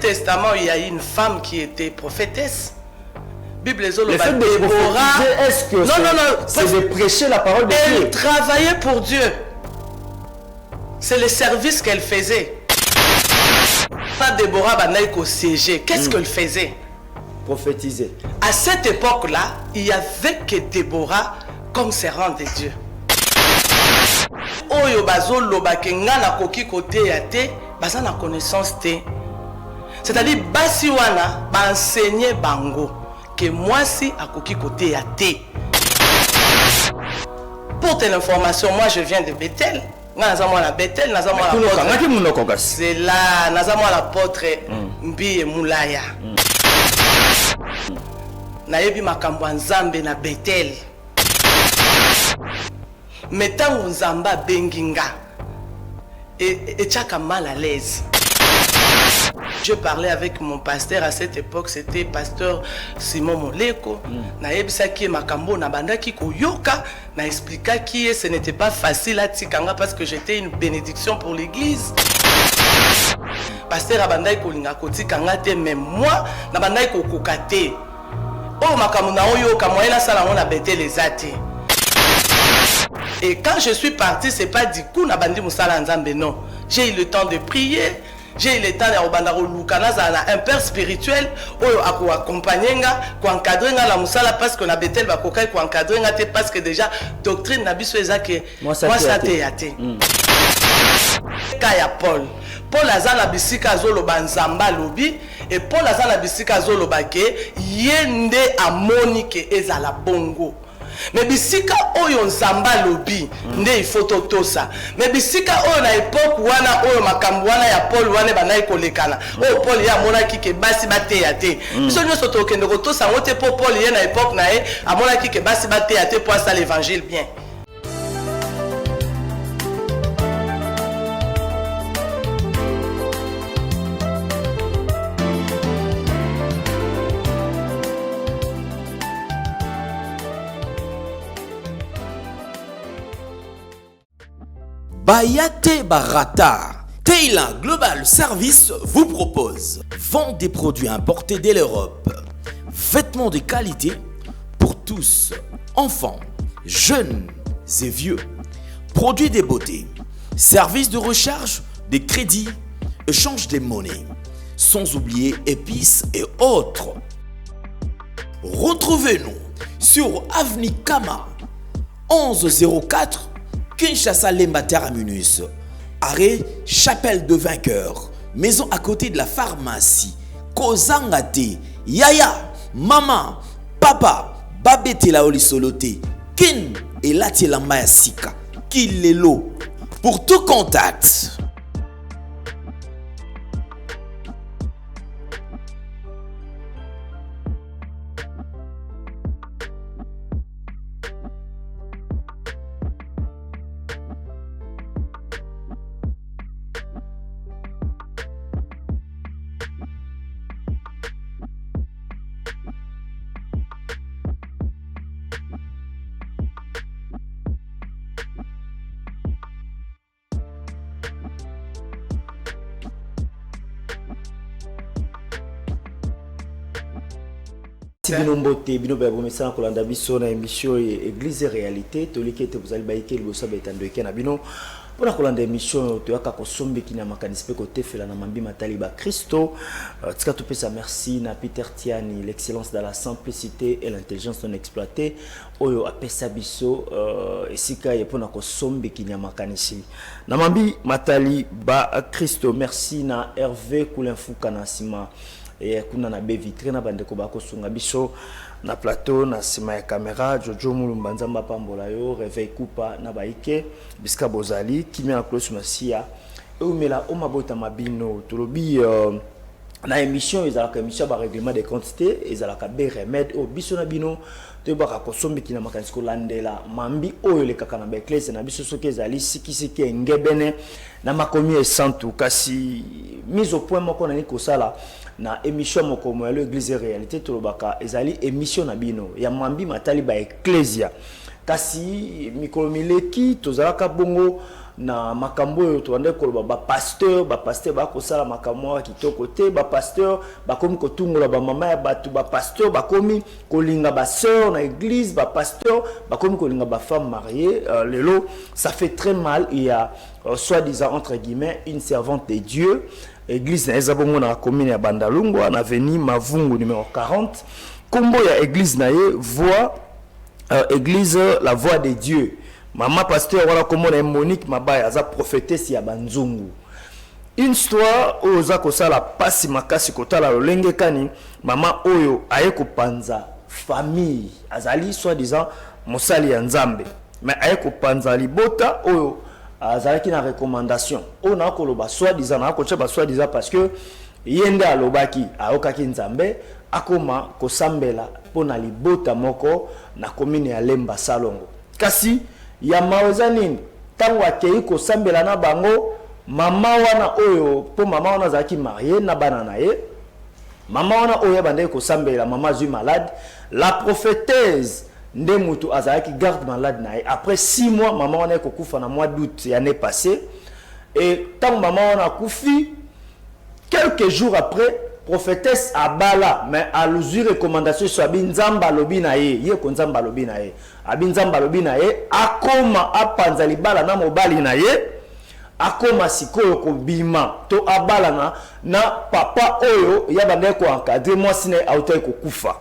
Testament, il y a une femme qui était prophétesse. Bible Le fait de prophétiser, est-ce que c'est de prêcher la parole de Dieu? Elle travaillait pour Dieu. C'est le service qu'elle faisait. Déborah Banaïko CG, qu'est-ce qu'elle faisait? Prophétiser. À cette époque-là, il n'y avait que Déborah comme servante de Dieu. Oyo bazo lobake ngana koki kote yate, baza na connaissance te. C'est-à-dire basi wana ba enseigner bango que moi si akoki kote yate. Pour telle information, moi je viens de Bethel. C'est là, l'apôtre Mbi et Moulaya. Nayebi makambo nzambe na Bethel. Metango nzamba benginga. Et tchaka mal à l'aise. Je parlais avec mon pasteur à cette époque, c'était pasteur Simon Moleko. Naebisa qui est makambo na banda ki koyoka, na expliqua qui est, ce n'était pas facile à tikanga parce que j'étais une bénédiction pour l'église. Pasteur abanda ko linga ko tikanga te, mais moi na banda ko kokate. Oh makambo na oyoka moyena sala on a bêté les athées. Et quand je suis parti, c'est pas du coup na bandi musala nzambe non. J'ai eu le temps de prier. J'ai eu le temps de un père spirituel qui accompagné, qui encadré la musala parce qu'on a betel bakokai qui encadré parce que déjà doctrine n'a biso ezake moi ça te yate. Kaya Paul azala bisika zolo banzamba lobi et Paul azala bisika zolo bake yende amonike ezala bongo. Mais bisika oyo nzamba lobi nde ifoto tosa. Mais bisika oyo na époque wana oyo makambo wana ya Paul wana banayi kolekana. Oyo Paul ya monaki ke basi bate ya te. Biso nyoso tokende ko tosa ngote po Paul ye na époque na ye amonaki ke basi bate ya te pour ça l'évangile bien. Bayate Barata, Taylor Global Service vous propose vente des produits importés de l'Europe, vêtements de qualité pour tous, enfants, jeunes et vieux, produits de beauté, services de recharge, de crédit, échange de monnaie, sans oublier épices et autres. Retrouvez-nous sur Avenue Kama 1104 Kinshasa Lemba Terminus, arrêt Chapelle de Vainqueur, maison à côté de la pharmacie, Kozangate, Yaya, Maman, Papa, Babete la Olisolote, Kin et Latiela Mayasika, Kilelo. Pour tout contact. Bino mbote bino ba bomesana kolanda biso na émission Église et réalité toliki te bozali baike liboso betando ekena bino pona kolanda émission to yaka kosombe kina makanispe ko tefela na mambi matali ba Kristo tika to pesa merci na Peter Tiani l'excellence dans la simplicité et l'intelligence non exploitée oyo apesa biso esika ye pona kosombe kina makanisi na mambi matali ba Kristo merci na Hervé Koulinfuka na sima et kuna na be vitrine na bande ko bako sunga biso na plateau na sima ya caméra Jojo Mulumba nzamba pambola yo réveil coupa na baike biska bozali kimia close masia e umela o mabota mabino tolobi na émission ezalaka émission ba règlement des quantités ezalaka be remède o biso na bino to baka kosombi kina makanisi ko landela mambi oyo le kaka na ba église na biso soki ezali sikisiki ngebene na makomi esantu kasi mise au point moko na ni kosala na émission moko moyo l'église réalité to baka ezali émission na bino ya mambi matali ba ecclesia kasi mikolo mileki tozalaka bongo na makambo oyo tobande koloba pasteur bakosala makambo ya kitoko te, pasteur bakomi kotungola bamama ya bato, pasteur bakomi kolinga basœur na église, pasteur bakomi kolinga bafemme mariée. Lelo ça fait très mal. Il y a soi-disant entre guillemets une servante de Dieu, église na ezabongo na commune ya Bandalungu na avenue Mavungu numéro 40, kombo ya église na ye voix église la voix de Dieu. Maman pasteur wala komona Monique Mabaya aza prophétesse ya banzungu. Une histoire oza kosala pasi makasi kotala lolenge kani mama oyo aye kopanza famille azali soi-disant mosali ya nzambe, mais aye kopanza libota oyo azalaki na recommandation ona koloba soi-disant na kocha ba soi-disant parce que yende alobaki aokaki nzambe akoma kosambela pona libota moko na commune ya Lemba Salongo. Kasi ya maweza nini tango akei kosambela na bango mama wana oyo po mama wana zaki marié na bana na ye, mama wana oyo bande kosambela mama zui malade, la prophétesse nde mutu azaki garde malade na ye. Après 6 mois mama wana kokufa na mois d'août l'année passée, et tango mama wana kufi quelques jours après prophétesse abala mais a l'usure recommandation sur abinzamba lobi na ye ko nzamba lobi na ye abinzamba lobi na ye akoma apanza libala na mobali na ye akoma sikoyo ko bima to abala na papa oyo ya bande ko encadrer moi sine auto ko kufa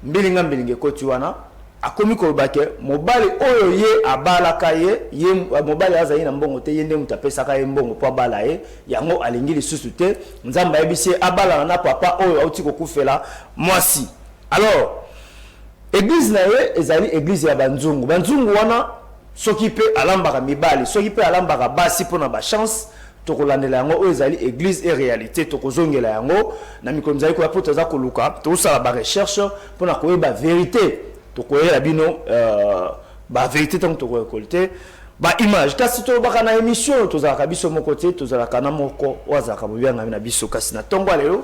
mbilinga koti wana akomi ko bake mobali oyo ye abalaka ye mobali aza na mbongo te yende mutapesa ka ye mbongo po abala ye yango alingi lisusu te nzamba yebisi abala na papa oyo auti ko kufela mwasi. Alors église na ye ezali église ya banzungu wana soki pe alambaka mibali soki pe alambaka basi pona ba chance tokolandela yango oyo ezali église et réalité tokozongela yango na mikolo nzali ko apoto za koluka tosala ba recherche pona koyeba vérité tokoyela bino ba vérité tant to récolter ba image kasi to baka na émission tozalaka biso moko te tozalaka na moko wazaka bobyanga na biso kasi na tongo lelo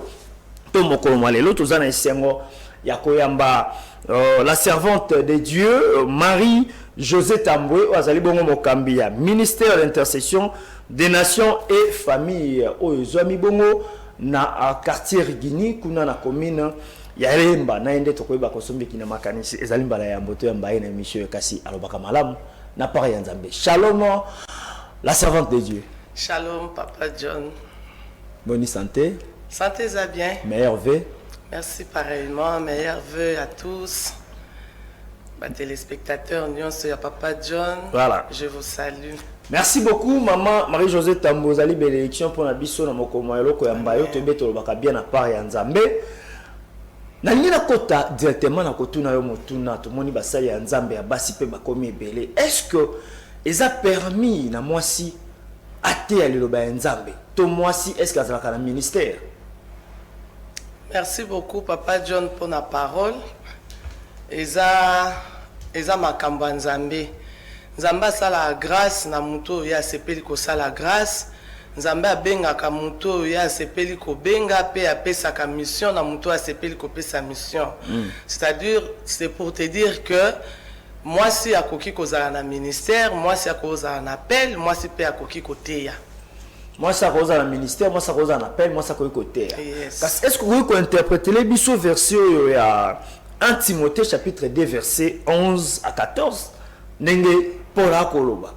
to moko lelo tozana esengo ya koyamba la servante de Dieu Marie José Tambwe wazali bongo mokambi ya ministère d'intercession des nations et familles oyo zwami bongo na quartier Rigini kuna na commune ya Lemba na ende tokoyeba kosombi kina makanisi ezali mbala ya mboto ya mbaye na émission kasi alobaka malamu na pari ya nzambe. Shalom la servante de Dieu. Shalom Papa John. Bonne santé. Santé ça bien. Meilleurs vœux. Merci pareillement, meilleurs vœux à tous. Téléspectateurs, Nyonso Papa John. Voilà. Je vous salue. Merci beaucoup maman Marie-Josée Tambo zali belle élection pour na biso na mokoma eloko ya mbayo to beto baka bien na part ya nzambe. Na ngina kota directement na kotuna yo motuna to moni basali ya nzambe ya basi pe bakomi ebele. Est-ce que eza permis na mwasi ate ya liloba ya nzambe? To mwasi est-ce que azalaka na ministère? Merci beaucoup Papa John pour la parole. Eza makambo nzambe. Nzamba sala grâce na muto ya sepeli ko sala grâce. Nzamba abenga ka muto ya sepeli ko benga pe apesa ka mission na muto ya sepeli ko pesa mission. C'est-à-dire c'est pour te dire que moi si akoki ko zala na ministère, moi si akoza na appel, moi si pe akoki ko teya. Moi ça cause un ministère, moi ça cause un appel, moi ça cause côté. Yes. Est-ce que vous pouvez interpréter les biso verset il y a 1 Timothée chapitre 2 verset 11 à 14 nenge pora koloba.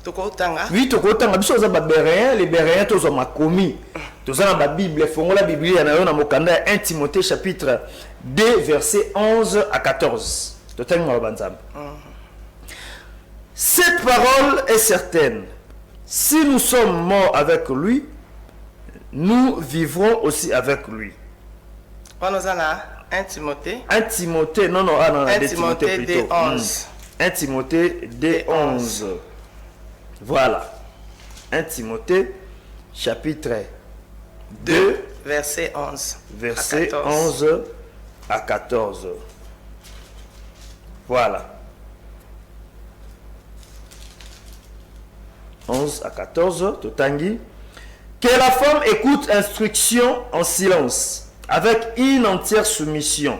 Tokotanga. Oui, tokotanga biso za ba béréen, les béréens tozo makomi. Tozo na ba Bible, fongola Bible na yo na mokanda 1 Timothée chapitre 2 verset 11 à 14. Totanga banzam. Cette parole est certaine. Si nous sommes morts avec lui, nous vivrons aussi avec lui. On a là 1 Timothée. 1 Timothée, non, 1 Timothée plutôt. 11. 1 Timothée 11. Voilà. 1 Timothée chapitre 2 verset 11. Verset 11 à 14. Voilà. 11 à 14, Totangi. Que la femme écoute instruction en silence, avec une entière soumission,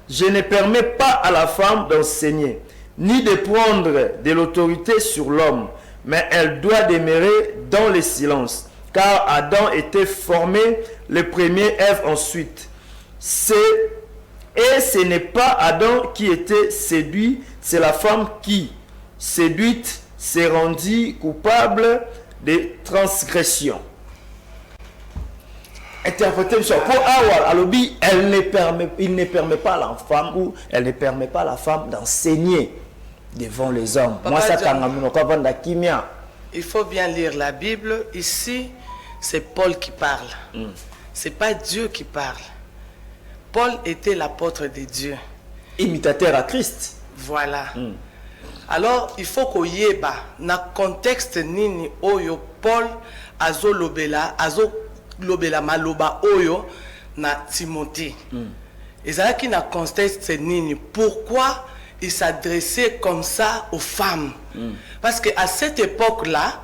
je ne permets pas à la femme d'enseigner, ni de prendre de l'autorité sur l'homme, mais elle doit demeurer dans le silence, car Adam était formé le premier, Ève ensuite. Et ce n'est pas Adam qui était séduit, c'est la femme qui, séduite, s'est rendue coupable de transgression. Interpréter pour Awa, alobi, il ne permet pas à la femme ou elle ne permet pas à la femme d'enseigner devant les hommes. Papa, moi, ça quand il faut bien lire la Bible. Ici, c'est Paul qui parle. C'est pas Dieu qui parle. Paul était l'apôtre de Dieu. Imitateur à Christ. Voilà. Alors, il faut qu'on y ait dans le contexte nini oyo Paul azo lobela maloba oyo na Timothée. Et ça qui na contexte nini pourquoi il s'adressait comme ça aux femmes. Parce que à cette époque-là,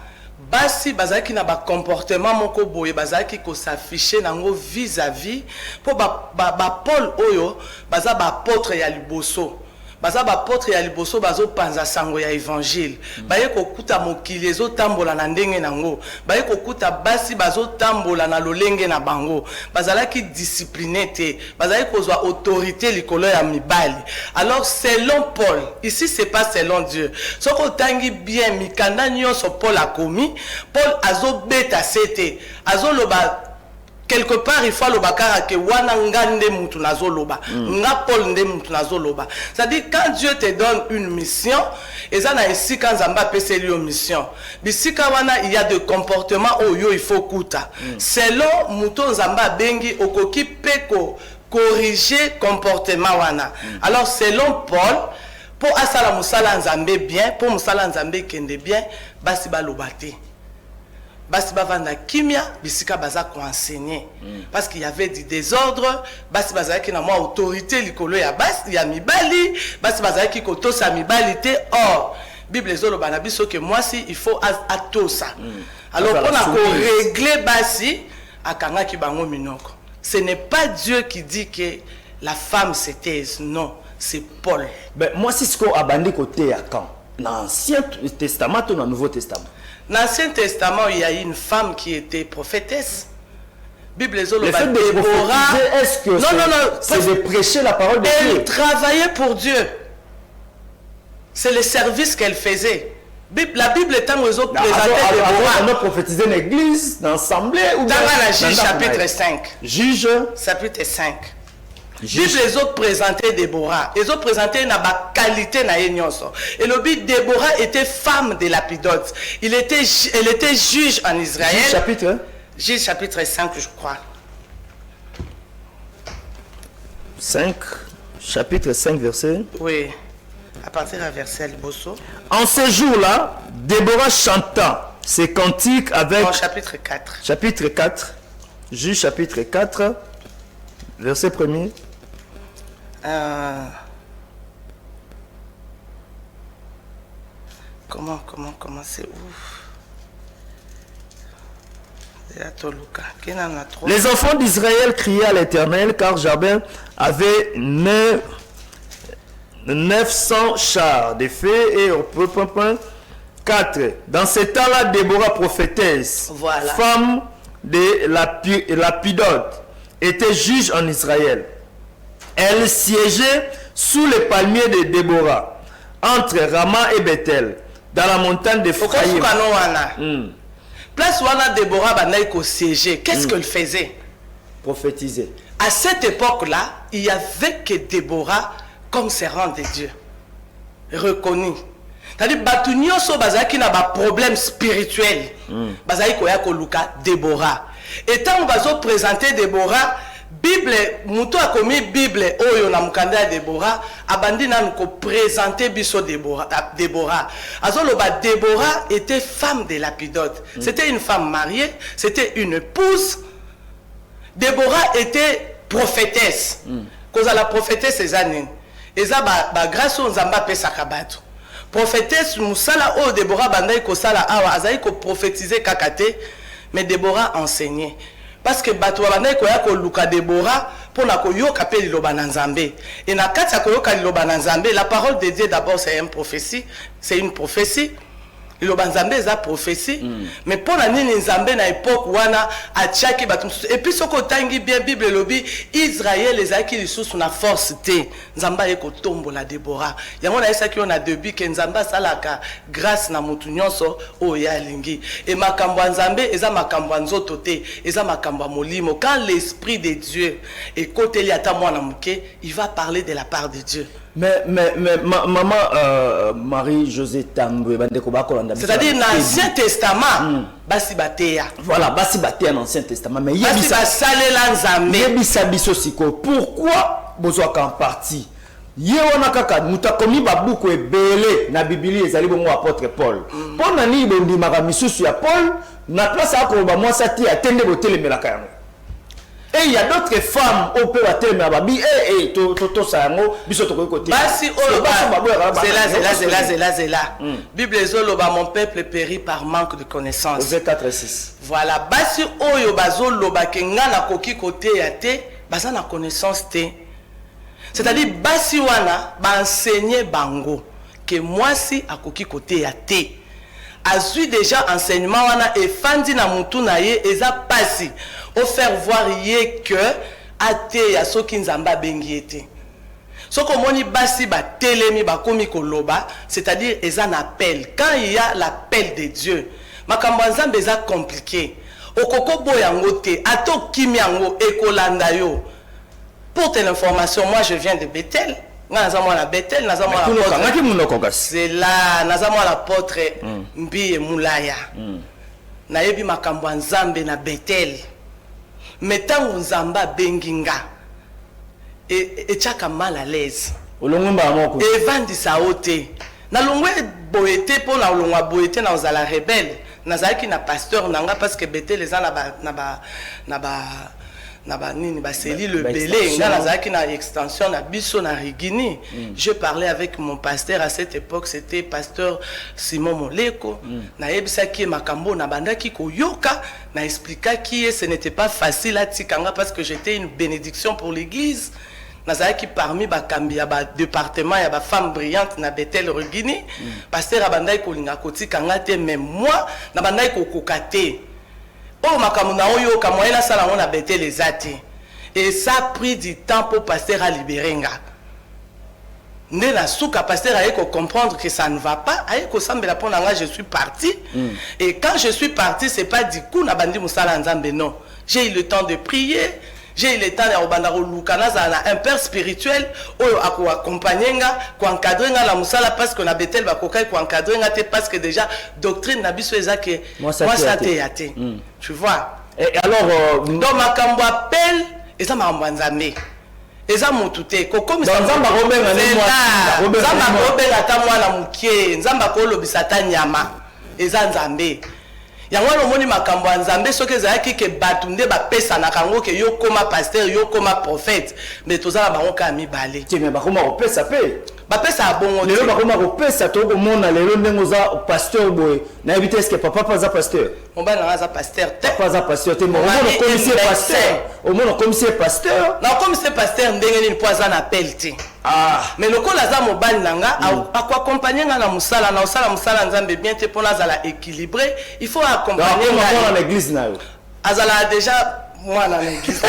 basi bazaki na ba comportement moko boye bazaki ko s'afficher nango vis-à-vis pour Paul oyo baza ba apôtre ya liboso. Baza ba apôtre ya liboso bazo panza sango ya évangile. Baye ko kuta mokili ezo tambola na ndenge nango. Baye ko kuta basi bazo tambola na lolenge na bango. Bazalaki discipliné te. Bazali ko zwa autorité likolo ya mibali. Alors selon Paul, ici c'est pas selon Dieu. Soko tangi bien mikanda nyonso Paul a commis, Paul azo beta sete. Azo loba quelque part il faut le bakara que wana ngande mutu nazo loba nga Paul nde mutu nazo loba. C'est-à-dire quand Dieu te donne une mission et ça na ici quand Zamba pese lui mission bisika wana il y a des comportements oyo il faut kuta selon muto Zamba bengi okoki peko corriger comportement wana. Alors selon Paul pour asala musala nzambe bien pour musala nzambe kende bien basi ba lobate basi bavanda kimia bisika baza ko enseigner parce qu'il y avait du désordre basi baza ki na moi autorité likolo ya basi ya mibali basi baza ki ko tosa mibali te. Or Bible zolo bana biso que moi si il faut atosa. Alors on a ko régler basi akanga ki bango minoko. Ce n'est pas Dieu qui dit que la femme se taise, non, c'est Paul. Ben moi si ce qu'on abandonné côté à quand dans l'Ancien Testament ou dans le Nouveau Testament. Dans l'Ancien Testament, il y a une femme qui était prophétesse. Bible le fait de prophétiser, est-ce que c'est de prêcher la parole de Dieu? Elle travaillait pour Dieu. C'est le service qu'elle faisait. La Bible est en réseau présenté on a prophétisé l'église, dans l'assemblée ou dans la Juge chapitre 5. Juge chapitre 5. Juge les autres présentaient Déborah. Les autres présentaient na qualité na yenyonso. Et le but Déborah était femme de Lapidote. Elle était juge en Israël. Juge chapitre 5 je crois. 5 chapitre 5 verset. Oui. À partir du verset Bosso. En ce jour-là, Déborah chanta ses cantiques avec chapitre 4. Chapitre 4. Juge chapitre 4 verset 1er. Comment c'est ouf. Les enfants d'Israël criaient à l'Éternel car Jabin avait 900 chars de feu et 4. Dans ce temps-là, Déborah prophétesse, femme de Lapidote, était juge en Israël. Elle siégeait sous les palmiers de Déborah, entre Rama et Bethel, dans la montagne d'Ephraïm. Place wana Déborah banaïko siéger. Qu'est-ce qu'elle faisait? Prophétiser. À cette époque-là, il y avait que Déborah comme servante de Dieu. Reconnu. C'est-à-dire batunyo so bazaki na ba problème spirituel. Bazaki koya ko luka Déborah. Et tant on va se présenter Déborah, Bible, muto a commis Bible oyo na mukanda Déborah, abandi na ko présenter biso Déborah. Azoloba Déborah était femme de Lapidote. C'était une femme mariée, c'était une épouse. Déborah était prophétesse. Cause à la prophétesse ces années. Et ça ba grâce aux Nzamba pesaka bato. Prophétesse musala o Déborah bandai ko sala awa azai ko prophétiser kakate. Mais Déborah enseignait. Parce que Batouabane ko luka Déborah pour na koyoka pe liloba na Nzambe. Et na kati ya koyoka liloba na Nzambe, la parole de Dieu d'abord c'est une prophétie, liloba Nzambe eza prophétie, mais pour la nini Nzambe na époque wana atiaki bato mosusu. Et puis soko tangi bien Bible lobi Israël ezaki lisusu na force te. Nzambe ayeko tombola Déborah. Yango na esaki on a début que Nzambe asalaka grâce na mutu nyonso oyo alingi. Et makambo ya Nzambe eza makambo ya nzoto te, eza makambo ya molimo. Quand l'esprit de Dieu ekoteli ata mwana muke, il va parler de la part de Dieu. Mais maman Marie-Josée Tambwe bandeko bakolanda. C'est-à-dire dans l'Ancien Testament, basi bateya. Voilà, basi bateya dans l'Ancien Testament. Mais basi basalela Nzambe. Yebisa biso siko. Pourquoi bozwaka en partie? Ye wana kaka mutakomi babuku ebele na Biblia ezali bongo apôtre Paul. Pona ni bondimaka misusu ya Paul na place akoloba mwasa ti atende botelemelaka yango. Et il y a d'autres femmes au peut attendre ma babi to sango biso to côté. Basi c'est là. Bible ezoloba mon peuple périt par manque de connaissance. Osée 4:6. Voilà, basi oyo bazoloba ke nga na koki côté ya te, baza na connaissance te. C'est-à-dire basi wana ba enseigner bango que moi si akoki côté ya te. Azui déjà enseignement wana et fandi na mutu na ye eza pasi au faire voir ye que ate ya soki Nzamba bengi ete. Soko moni basi ba telemi ba komi koloba, c'est-à-dire eza un appel. Quand il y a l'appel de Dieu, makambo Nzambe eza compliqué. Okoko boyango te, ato kimi yango ekolanda yo. Pour ton information, moi je viens de Bethel. C'est là, nazamwa l'apôtre Mbi et Moulaya. Nayebi makambo Nzambe na Bethel. Metango Nzamba benginga. Et tchaka mal à l'aise. Et vandi sa ote. Na longwe boete pour na longwa boete na ozala rebelle. Nazaki na pasteur nanga parce que Bethel les na nini baseli le belé nga nazaki na extension na biso na Rigini. Je parlais avec mon pasteur à cette époque, c'était pasteur Simon Moleko. Na yebisa ki makambo na bandaki koyoka na expliqua qui ce n'était pas facile à tikanga parce que j'étais une bénédiction pour l'église. Nazaki parmi bakambi ya ba département ya ba femme brillante na Bethel Rigini. Pasteur abandai kolinga kotikanga te, mais moi na bandai kokokate. Oh makamuna oyo kamoyela sala on a bêté les athées. Et ça a pris du temps pour pasteur à libérer nga. Ne la souka pasteur a comprendre que ça ne va pas. A sambela pona nga je suis parti. Et quand je suis parti, c'est pas du coup na bandi musala Nzambe non. J'ai eu le temps de prier. J'ai eu le temps de un père spirituel qui accompagné qui encadré la musala parce qu'on a betel bakokai qui encadré parce que déjà doctrine nabiso ezake moi ça te. Tu vois. Et alors donc makambo appel et ça m'a Nzambe. Et ça motute kokomi ça Nzamba robenga ne moi. Nzamba robenga ta mwana mukie, Nzamba ko lobisata nyama. Eza Nzambe. Yango lo moni makambo ya Nzambe soki ezalaki ke bato nde bapesa na kango ke yo koma pasteur yo koma prophète mais tozala bango ka mibale ti me bakoma kopesa pe bapesa bongo lelo bakoma kopesa to komona lelo ndengo za pasteur boy na ebite est-ce que papa pas za pasteur mobana nga za pasteur te pas za pasteur te mo na commissaire pasteur au moins commissaire pasteur na commissaire pasteur ndenge nini po aza na appel te mais lokola za mobali nanga accompagner nga na musala na osala musala Nzambe bien te pona zala équilibré il faut accompagner nga na l'église na yo azala déjà moi na l'église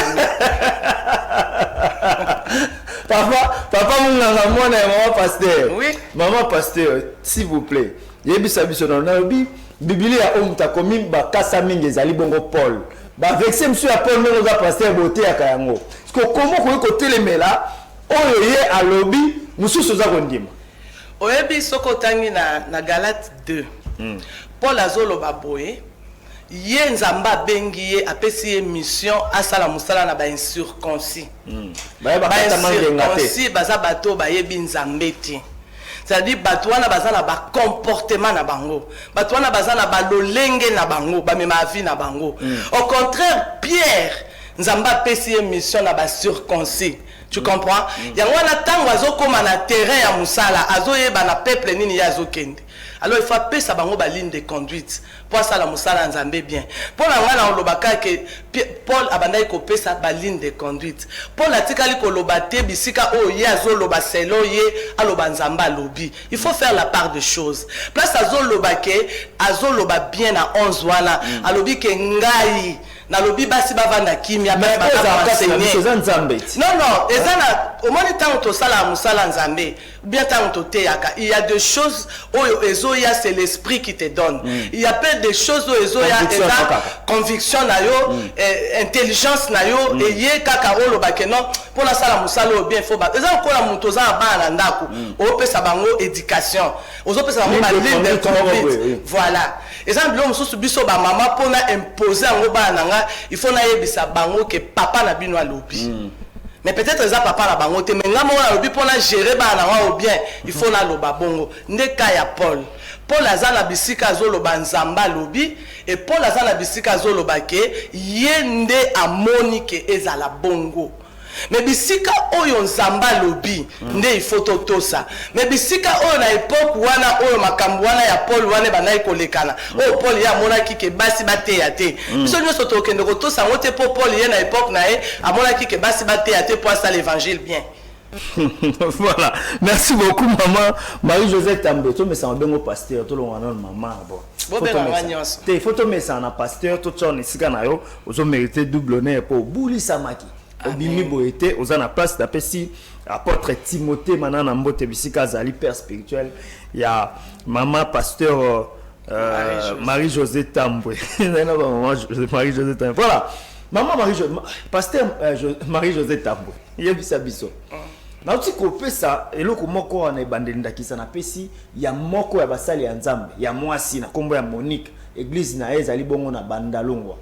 papa munganga mwana ya maman pasteur oui maman pasteur s'il vous plaît yebisa biso na obi Biblia omta komi bakasa mingi ezali bongo Paul ba vexé monsieur ya Paul ndenge za pasteur bote ya kayango parce que comment ko telemela oyo ye alobi mususu za kondima oyebi soko tangi na Galate 2 Paul azoloba boye ye Nzamba bengi ye apesi ye mission asala musala na ba incirconcis ba incirconcis baza bato ba yebi Nzambe te. C'est-à-dire bato wana baza na ba comportement na bango, bato wana baza na ba lolenge na bango, ba mema vie na bango. Au contraire Pierre Nzamba apesi ye mission na ba circoncis. Tu comprends? Yango na tango azokoma na terrain ya musala azoyeba na peuple nini ya azokende. alors il faut apesa bango ba ligne de conduite pour ça la musala nzambe bien pour la ngana olobaka que Paul abandai ko pesa ba ligne de conduite Paul atikali ko lobate bisika o ye azoloba selo ye aloba nzamba lobi il faut faire la part de choses place azolobake azoloba bien na 11 wana alobi ke ngai na lobi basi bavanda kimia basi non ezana au moins tant to sala musala nzambe bien tant to teyaka il y a des choses oyo ezoya c'est l'esprit qui te donne il y a pas des choses oyo ezoya conviction na yo intelligence na yo et ye kaka olo bakeno pour la sala musala bien faut ba ezana ko la muto za bana ndako o pesa bango éducation ozo pesa bango ba ligne de conduite voilà ezana bilo mususu biso ba mama pona imposer ngo bana il faut na yebisa bango que papa na bino alobi mais peut-être ça papa na bango te mais ngamo na lobi pona gérer bana wa bien il faut na loba bongo ndeka ya Paul azana bisika zoloba nzamba lobi et Paul azana bisika zoloba ke yende amoni ke ezala bongo mais bisika oyo nzamba lobi nde il faut totosa mais bisika oyo na époque wana oyo makambo wana ya Paul wana banai kolekana oyo Paul ya mona kike basi bateya te biso nyonso tokende kotosa ngo te po Paul ye na époque na ye amona kike basi bateya te pour ça l'évangile bien. Voilà, merci beaucoup maman Marie-Josée Tambwe. Tu me sens bien au pasteur, tout le monde maman bon. Te photo me sens na pasteur tout ça on est sikanayo, vous méritez double honneur pour Bouli Samaki. Obimi boete ozana place d'apesi apôtre Timothée manana mbote bisika zali père spirituel ya maman pasteur Marie-Josée Tambwe. Marie-Josée Tambwe. Voilà. Maman Marie-Josée pasteur Marie-Josée Tambwe. Yebisa biso. Na uti kope ça eloko moko na ebandeli ndakisa na pesi ya moko ya basali ya Nzambe ya mwasi na kombo ya Monique église na ezali bongo na Bandalongwa.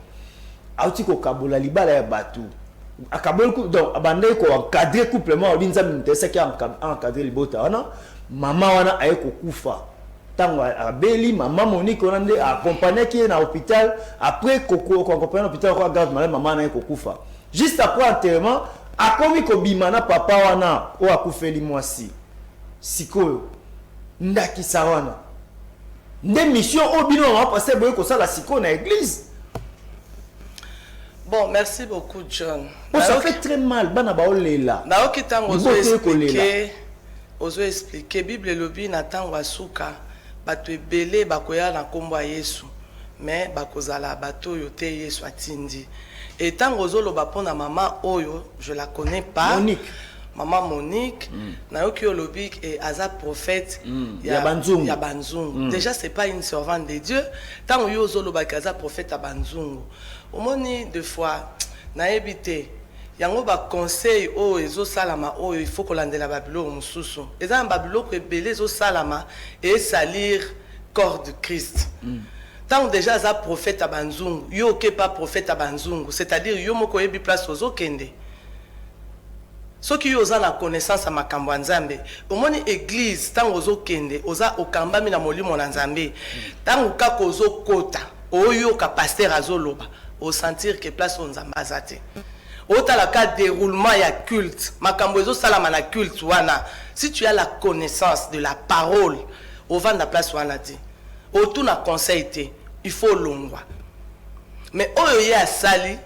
Auti ko kabola libala ya batu. Akabol donc abandai ko encadrer couplement Nzambe ntesa ki encadrer libota wana mama wana ayeko kufa. Tango abeli mama Monique on ande accompagner qui na hôpital après koko ko accompagner hôpital ko garde malade mama na ayeko kufa. Juste après enterrement akomi ko bimana papa wana o akufeli mwasi sikoyo ndakisa wana nde mission obino wa passer boye ko sala sikoyo na église. Bon, merci beaucoup John. Oh, ça fait très mal bana ba olela. Na okitango ozo expliquer Bible lobi na tango asuka bato ebele bakoya na kombo ya Yesu mais bakozala bato yo te Yesu atindi. Et tant que zolo pona maman oyo, je la connais pas. Monique. Maman Monique, nayoki olobik et aza prophète ya Banzungu. Ya Banzungu. Déjà c'est pas une servante de Dieu. Tant que zolo bakaza prophète à Banzungu. Omoni deux fois na ebité. Yango ba conseil o ezo salama o il faut kolandela babilo mususu. Eza babilo ko ebele ezo salama et salir corps de Christ. Tant déjà ça prophète à Banzungu, yo ke pas prophète à Banzungu, c'est-à-dire yo moko yebi place ozo kende. Ce qui oza la connaissance à makambo nzambe, omoni église tant ozo kende, oza okamba mina molimo na nzambe. Tant okako ozo kota, oyo ka pasteur azoloba, au sentir que place nzamba azate. Ota la cas déroulement ya culte, makambo ezo salama na culte wana. Si tu as la connaissance de la parole, au vanda place wana ti. Autour na conseil te. Il faut longwa. Mais oyo ye asali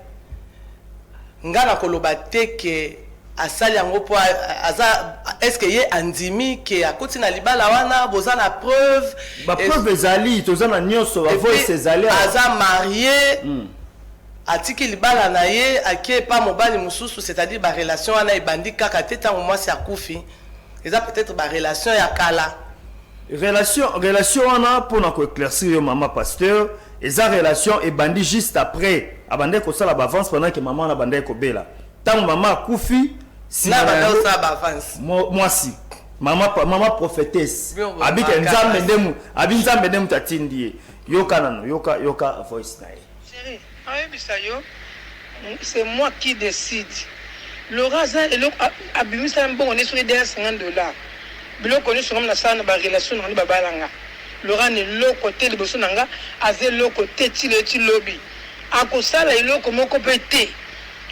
ngana koloba te ke asali yango po aza est-ce que ye andimi ke akoti na libala wana boza na preuve ba preuve ezali toza na nyonso ba voice ezali aza marié atiki libala na ye ake pa mobali mususu c'est-à-dire ba relation wana ebandi kaka te tango mwasi akufi eza peut-être ba relation ya kala. Relation on a pour nous éclaircir maman pasteur et sa relation est bandit juste après abandé ko sala avance pendant que maman a bandé ko bela tant maman koufi si na bandé ça avance moi si maman prophétesse habite nzambe ndemu tatindi yoka nano yoka voice na chérie ayebisayo c'est moi qui décide le raza et le abimisa mbongo ne sur des $50 bilo connu sur la sana ba relation na ba balanga Laurent ne lo côté de bosonanga aze lo côté ti lobby akosala iloko moko pété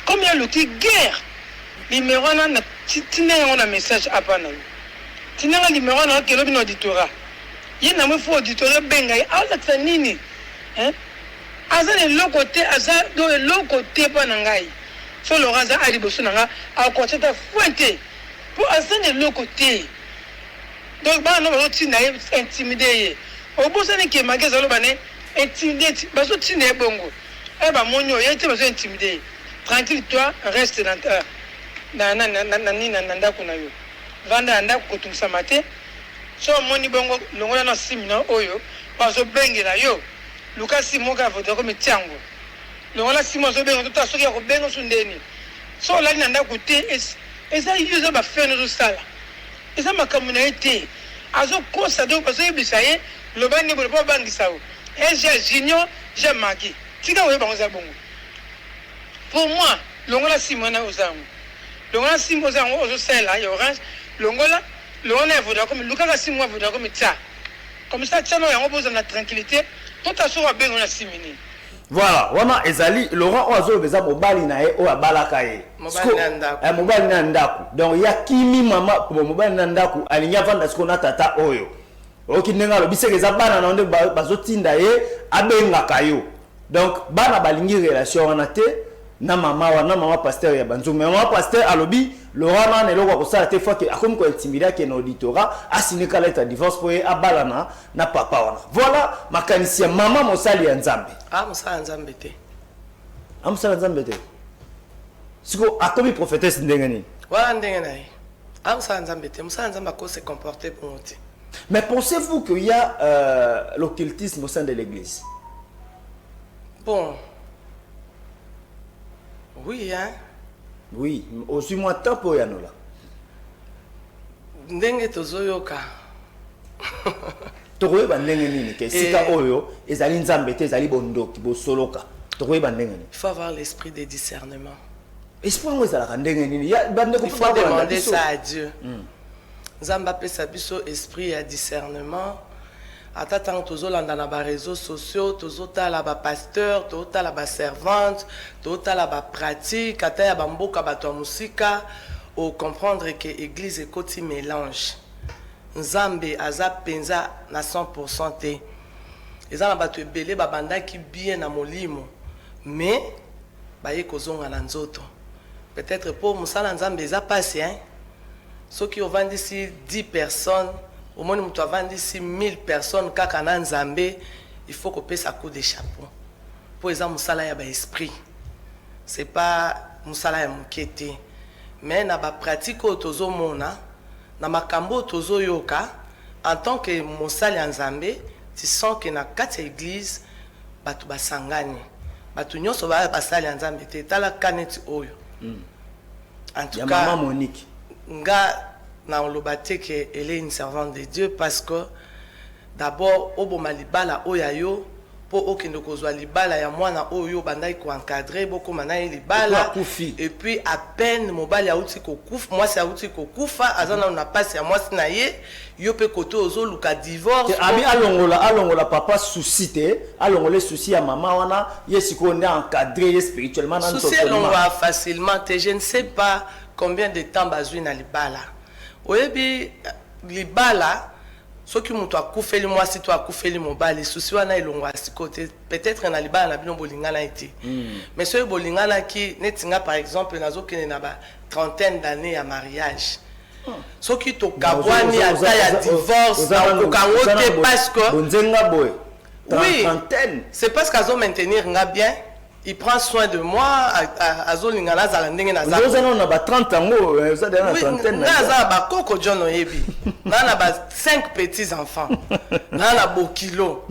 comme il y a l'outil guerre numéro na tina on a message apana tina numéro na ke lobi no auditorat ye na mo fo auditoire benga azakisa nini aza le côté aza do le côté pa na ngai so le raza ali boso na nga a côté ta fuente pour aza le côté donc ba no ba tina intimider o boso ne ke magaza lo bane intimider ba so tina e bongo e ba monyo ye te ba so intimider tranquille toi reste dans na ndako na yo vanda ndako kotumisa mate so moni bongo longola na simina oyo ba so bengela yo Lucas Simoka voda comme tiango longola Simon so bengo to so ko bengo sundeni so la nanda kote eza yuza ba faire no sala eza makamuna ete azo kosa do parce que bisaye lo bani bo bangisa o j'ai junior j'ai magi tika we bango za bongo pour moi longola Simon na ozango longola Simon ozango ozo sala ya orange longola voda comme Lucas Simon voda comme tia comme ça tiano yango boza na tranquillité. Voilà, wana ezali Laurent Oazo beza mobali na ye o abalaka ye. Mobali na ndaku. Donc ya kimi mama ko mobali na ndaku alinya vanda siko na tata oyo. Okinenga lo biseke za bana na onde bazotinda ye abenga kayo. Donc bana balingi relation wana te na mama pasteur ya banzo mais mama pasteur alobi Laurent na neloko ko sala te fois que akomi ko intimider ke na auditorat asine kala ta divorce pour abalana na papa wana. Voilà makanisi ya mama mosali ya Nzambe. Mosali Nzambe te. Mosali Nzambe te. Siko akomi prophétesse ndenge nini? Voilà ndenge na ye. Mosali Nzambe te. Mosali Nzambe ko se comporter pour nous. Mais pensez-vous qu'il y a l'occultisme au sein de l'église? Bon. Oui, hein? Oui, aussi moins temps pour Yanola. Ndenge tozoyoka. Tokoye bandenge nini ke sika oyo ezali Nzambe te ezali bondoki bo soloka. Tokoye bandenge nini? Il faut avoir l'esprit de discernement. Espoir ngo ezala ndenge nini? Ya bande ko il faut demander ça à Dieu. Nzambe apesa biso esprit ya discernement. Ata tant tozolanda na ba réseaux sociaux, tozotala ba pasteur, tozotala ba servante, tozotala ba pratique, ata ya bamboka bato ya musika, au comprendre que église ekoti mélange. Nzambe aza penza na 100% te. Eza na bato ebele babandaki bien na molimo, mais baye kozonga na nzoto. Peut-être pour musala Nzambe eza passé, hein. Ceux qui ont vendu ici 10 personnes, au moins, nous avons ici 1000 personnes, kaka na Nzambe, il faut qu'on pèse à coup de chapeau. Pour exemple, musala ya ba esprit. C'est pas musala ya mukete. Mais na ba pratique otozo mona, na makambo otozo yoka, en tant que musala ya Nzambe, tu sens que na kati ya église, batu basangani. Batu nyonso ba basala ya Nzambe te, tala kaneti oyo. En tout cas, maman Monique. Nga na olobate que elle est une servante de Dieu parce que d'abord oboma libala oyayo po okende kozwa libala ya mwana oyo bandai ko encadrer boko manayi libala et puis à peine mobali ya uti ko kufa moi c'est uti ko kufa azana na passe ya moi na ye yo pe koto ozo luka divorce abi alongola papa souci te alongola souci ya mama wana yesiko nda encadrer spirituellement dans souci on va facilement te je ne sais pas combien de temps bazui na libala oyebi libala soki mutu akufeli mwasi to akufeli mobali susi wana elongo asikote peut-être na libala na bino bolingana ete mais soki bolingana ki netinga par exemple nazokende na ba trentaine d'années ya mariage soki to kabwani ata ya divorce akokango te parce que bonzenga boy oui c'est parce qu'azo maintenir nga bien. Il prend soin de moi, azolingana zala ndenge na zala. Vous avez 30 ans, vous avez une trentaine. Naza ba koko John Oyebi. Nana ba 5 petits enfants. Nana bo kilo.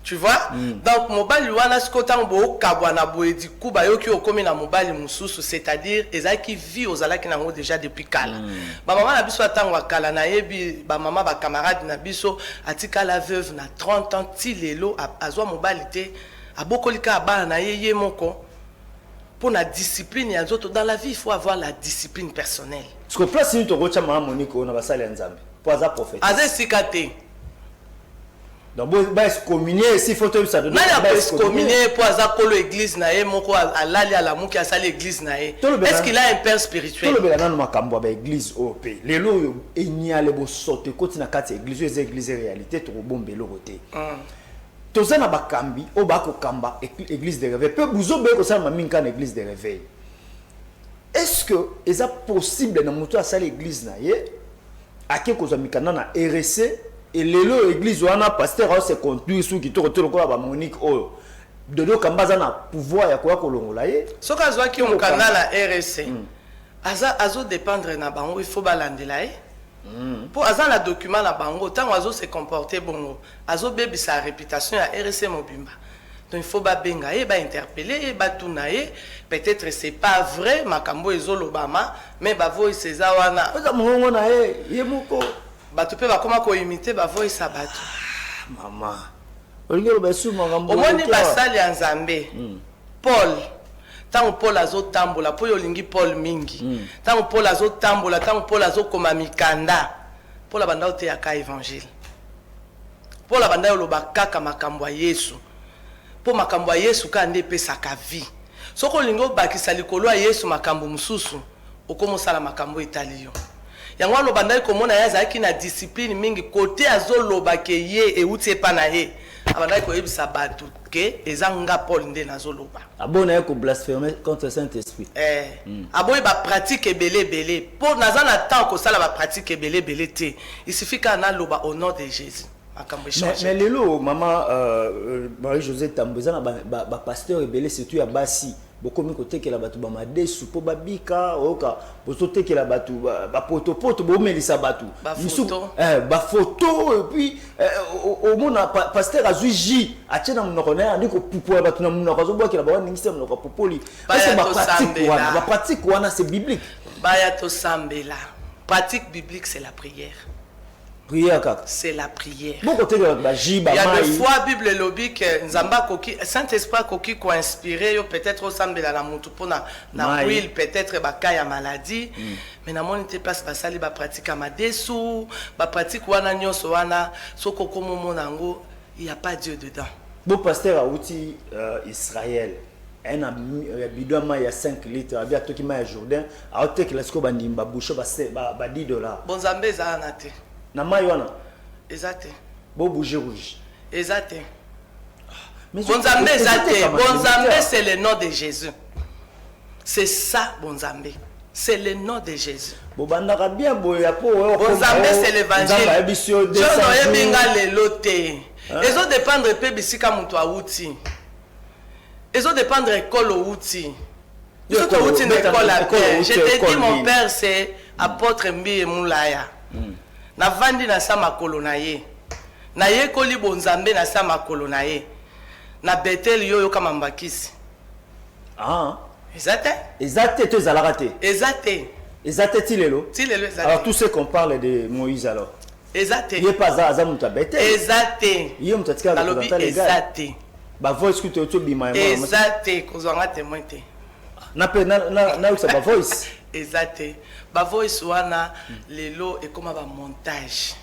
Tu vois? Donc mobali wana skotan bo kabwana boedi kuba yoki okomi na mobali mususu, c'est-à-dire ezaki vie ozalaki nango déjà depuis kala. Ba maman na biso atangwa kala na yebi ba maman ba camarade na biso atika la veuve na 30 ans ti lelo azwa mobali te. Abokolika abana na yeye moko pour la discipline ya nzoto dans la vie il faut avoir la discipline personnelle. Ce que place ni to gocha mama Monique on va sala Nzambe. Pour za prophète. Aze sikate. Donc ba excommunier si photo ça donne. Na ya excommunier pour azakolo église na ye moko alali ala muki asali église na ye. Est-ce qu'il a un père spirituel? Tout le bela na makambo ba église OP. Lelo enyale bo sote koti na kati église église réalité to bombelo côté. Tozana bakambi o ba ko kamba église de réveil. Peu buzo be ko sala maminka na église de réveil. Est-ce que est possible na muto asali église na ye ake ko zamikana na RC et lelo église wana pasteur se conduit sous qui to ko ba Monique oyo dodo kambaza na pouvoir ya ko kolongola ye soka zwa ki on canal la RC azo dépendre na bango il faut balandela ye pour aza la document na bango tant azo se comporter bongo azo bebi sa réputation ya RC mobimba donc il faut ba benga ye ba interpeller ba tuna ye peut-être c'est pas vrai makambo ezolobama mais ba voix ceza wana oza mongo na ye moko bato pe bakoma ko imiter ba voix sa bato mama olingelo besu makambo omoni basali ya Nzambe Paul tango Paul azotambola po yolingi Paul mingi tango Paul azotambola tango Paul azokoma mikanda Paul abanda ote ya ka évangile Paul abanda yoloba kaka makambo ya Yesu po makambo ya Yesu ka nde pesaka vie soko olingi obakisa likolo ya Yesu makambo mususu okomosala makambo etali yo yango aloba komona ye azalaki na discipline mingi kote azoloba ke ye euti epa na ye abandaki koyebisa bato ke eza nga Paul nde nazoloba abona ye ko blasphémer contre Saint-Esprit aboyi ba pratique ebele po naza na temps kosala ba pratique ebele te il suffit ka na loba au nom de Jésus makambo échange mais lelo maman Marie-Josée Tamboza na ba pasteur ebele surtout ya basi bokomi kotekela bato ba madesu po babika oka bozotekela bato ba poto bomelisa bato ba photo et puis au mona pasteur azuji achena munoko na ndiko pupo bato na munoko azobwakela ba ningisa munoko popoli c'est ba pratique wana c'est biblique baya to sambela pratique biblique c'est la prière. Prière kaka. C'est la prière. Beaucoup de bajiba. Il y a des fois Bible lobi que Nzamba koki Saint-Esprit koki ko inspiré yo peut-être au sambela la mutu pona na will peut-être bakaya maladie mais na monite place basali ba pratique amadesu ba pratique wana nyonso wana soko komo monango il y a pas Dieu dedans. Bon pasteur a outil Israël un bidon il y a 5 litres avec toi qui m'a Jourdain a outé que lasko bandimba boucho ba $10. Bon Nzambe za anate. Na maywana exact bo bouger rouge exact Bonzambe exact Bonzambe c'est le nom de Jésus c'est ça Bonzambe c'est le nom de Jésus bobandaka bien boya po Bonzambe c'est l'évangile Jono ebinga lelo te ezo dépendre pe bisika mutu awuti ezo dépendre école outi je te dis mon père c'est apôtre Mbi Moulaya na vandi na sa makolo na ye na ye koli Bonzambe na sa makolo na ye na Bethel yo kama mbakisi exact to zalarate exact tilelo exact alors tout ce qu'on parle de Moïse alors exact il est pas za muta Bethel exact il muta tika la exact ba voice que to bima exact kozanga témoin te na ba voice exact ba voice wana lelo et comme ba montage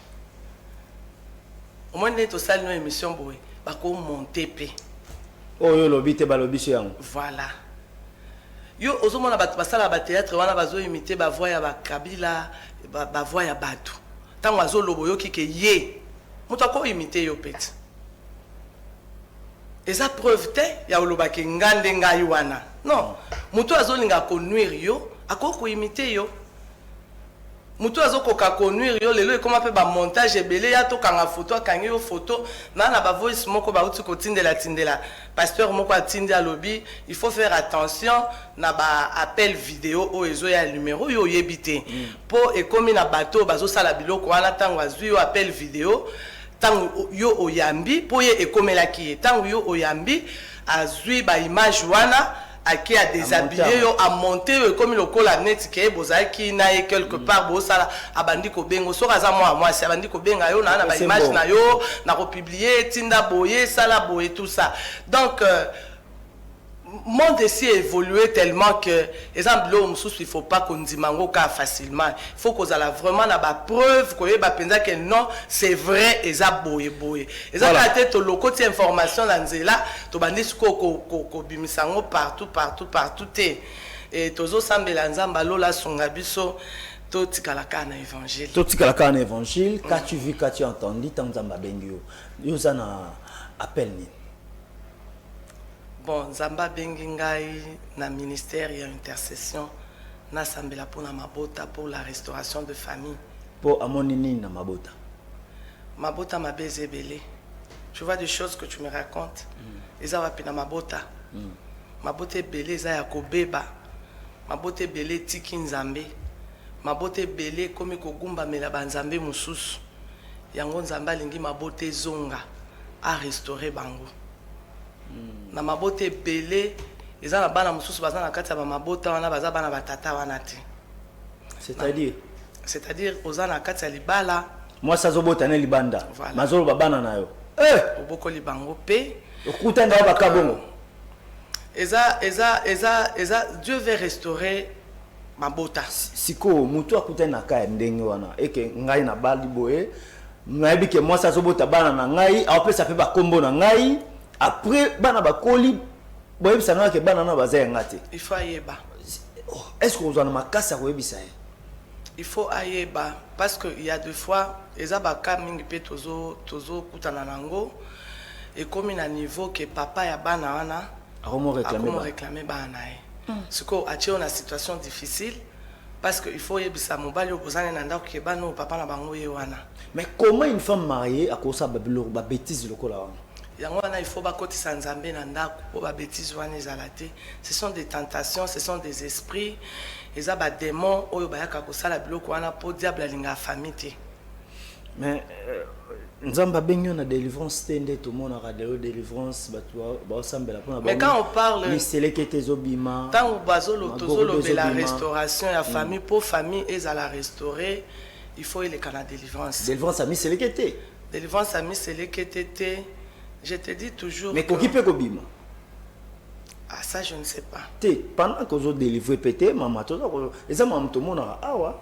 au moins to sali no émission boy ba ko monter pe oyo lobi te ba lobi so yango voilà yo ozomona ba basala ba théâtre wana bazo imiter ba voix ya ba Kabila ba voix ya bato tango azolobo yo kike ye muto ko imiter yo peti eza preuve te ya oloba ke ngande ngai wana non muto azolinga ko nuire yo akoko imiter yo mutu azokoka konuire yo lelo ekoma pe ba montage ebele ya to kanga photo akangi yo photo na ba voice moko ba uti ko tindela pasteur moko atindi alobi il faut faire attention na ba appel vidéo o ezo ya numéro yo yebite po ekomi na bato bazo sala biloko wana tango azwi yo appel vidéo tango yo oyambi po ye ekomelaki ye tango yo oyambi azwi ba image wana qui a déshabillé yo a monté comme le col à net qui est bozaki na quelque part bosala abandi ko bengo so kaza moi c'est abandi ko benga yo na ba image na yo na ko publier tinda boye sala boye tout ça donc monde ici a évolué tellement que, exemple, il ne faut pas qu'on dise facilement. Il faut qu'on ait vraiment la preuve que non, c'est vrai, et ça boye. Et ça, quand tu as le côté information dans là, tu as dit que partout. Et tu as sambe la nzamba lola songabiso, tu as un évangile. Tu as un évangile, quand tu vis, quand tu as entendu, tu as un bengio. Tu as un appel. Bon, Zamba Bengingai, na ministère et intercession, na sambela pour na mabota pour la restauration de famille. Pour amonini na mabota. Mabota ma belé. Tu vois des choses que tu me racontes. Les awapi na mabota. Mabota belé za ya kobeba. Mabota belé tiki nzambe. Mabota belé comme kogumba mela banzambe mususu. Yango nzamba lingi mabota zonga a restaurer bango. Na mabote belé eza na bana mususu baza na kati ya mabota wana baza bana batata wana te. C'est-à-dire oza na kati ya libala moi ça zobota na libanda mazolo babana na yo oboko libango pe okutanda ba kabongo eza Dieu veut restaurer mabota siko mutu akutana ka ndenge wana eke ngai na bali boye ngai ke moi ça zobota bana na ngai apesa pe ba kombo na ngai. Après, bana bakoli, boyebi sanwa ke bana na baza ngate. Il faut ayeba. Est-ce que vous en avez makasa koyebisa? Il faut ayeba parce que il y a deux fois ezabaka mingi pe tozo kutana nango et comme na niveau que papa ya bana wana réclamer bana e. Siko atie na situation difficile parce que il faut yebisa mobali obozana na ndako ke bana papa na bango ye wana. Mais comment une femme mariée a kosa ba bêtise lokola wana? Il faut pas que ça nzambe na ndako po ba bêtises wana ezalate. Ce sont des tentations, ce sont des esprits, eza ba démons oyo bayaka ko sala biloko wana po diable alinga famille te. Mais nzamba benyo na délivrance tende tout monde a délivrance ba sambela pona ba. Mais quand on parle miselekete zobima, tant ou bazolo tozolo de la restauration ya famille pour famille ezala restaurer, il faut il est kana délivrance. Délivrance a miselekete. Délivrance a miselekete. Je te dis toujours. Mais qui peut kobima? Ah ça je ne sais pas. Pendant que vous délivrez pété, maman tout ça maman tout monde awa.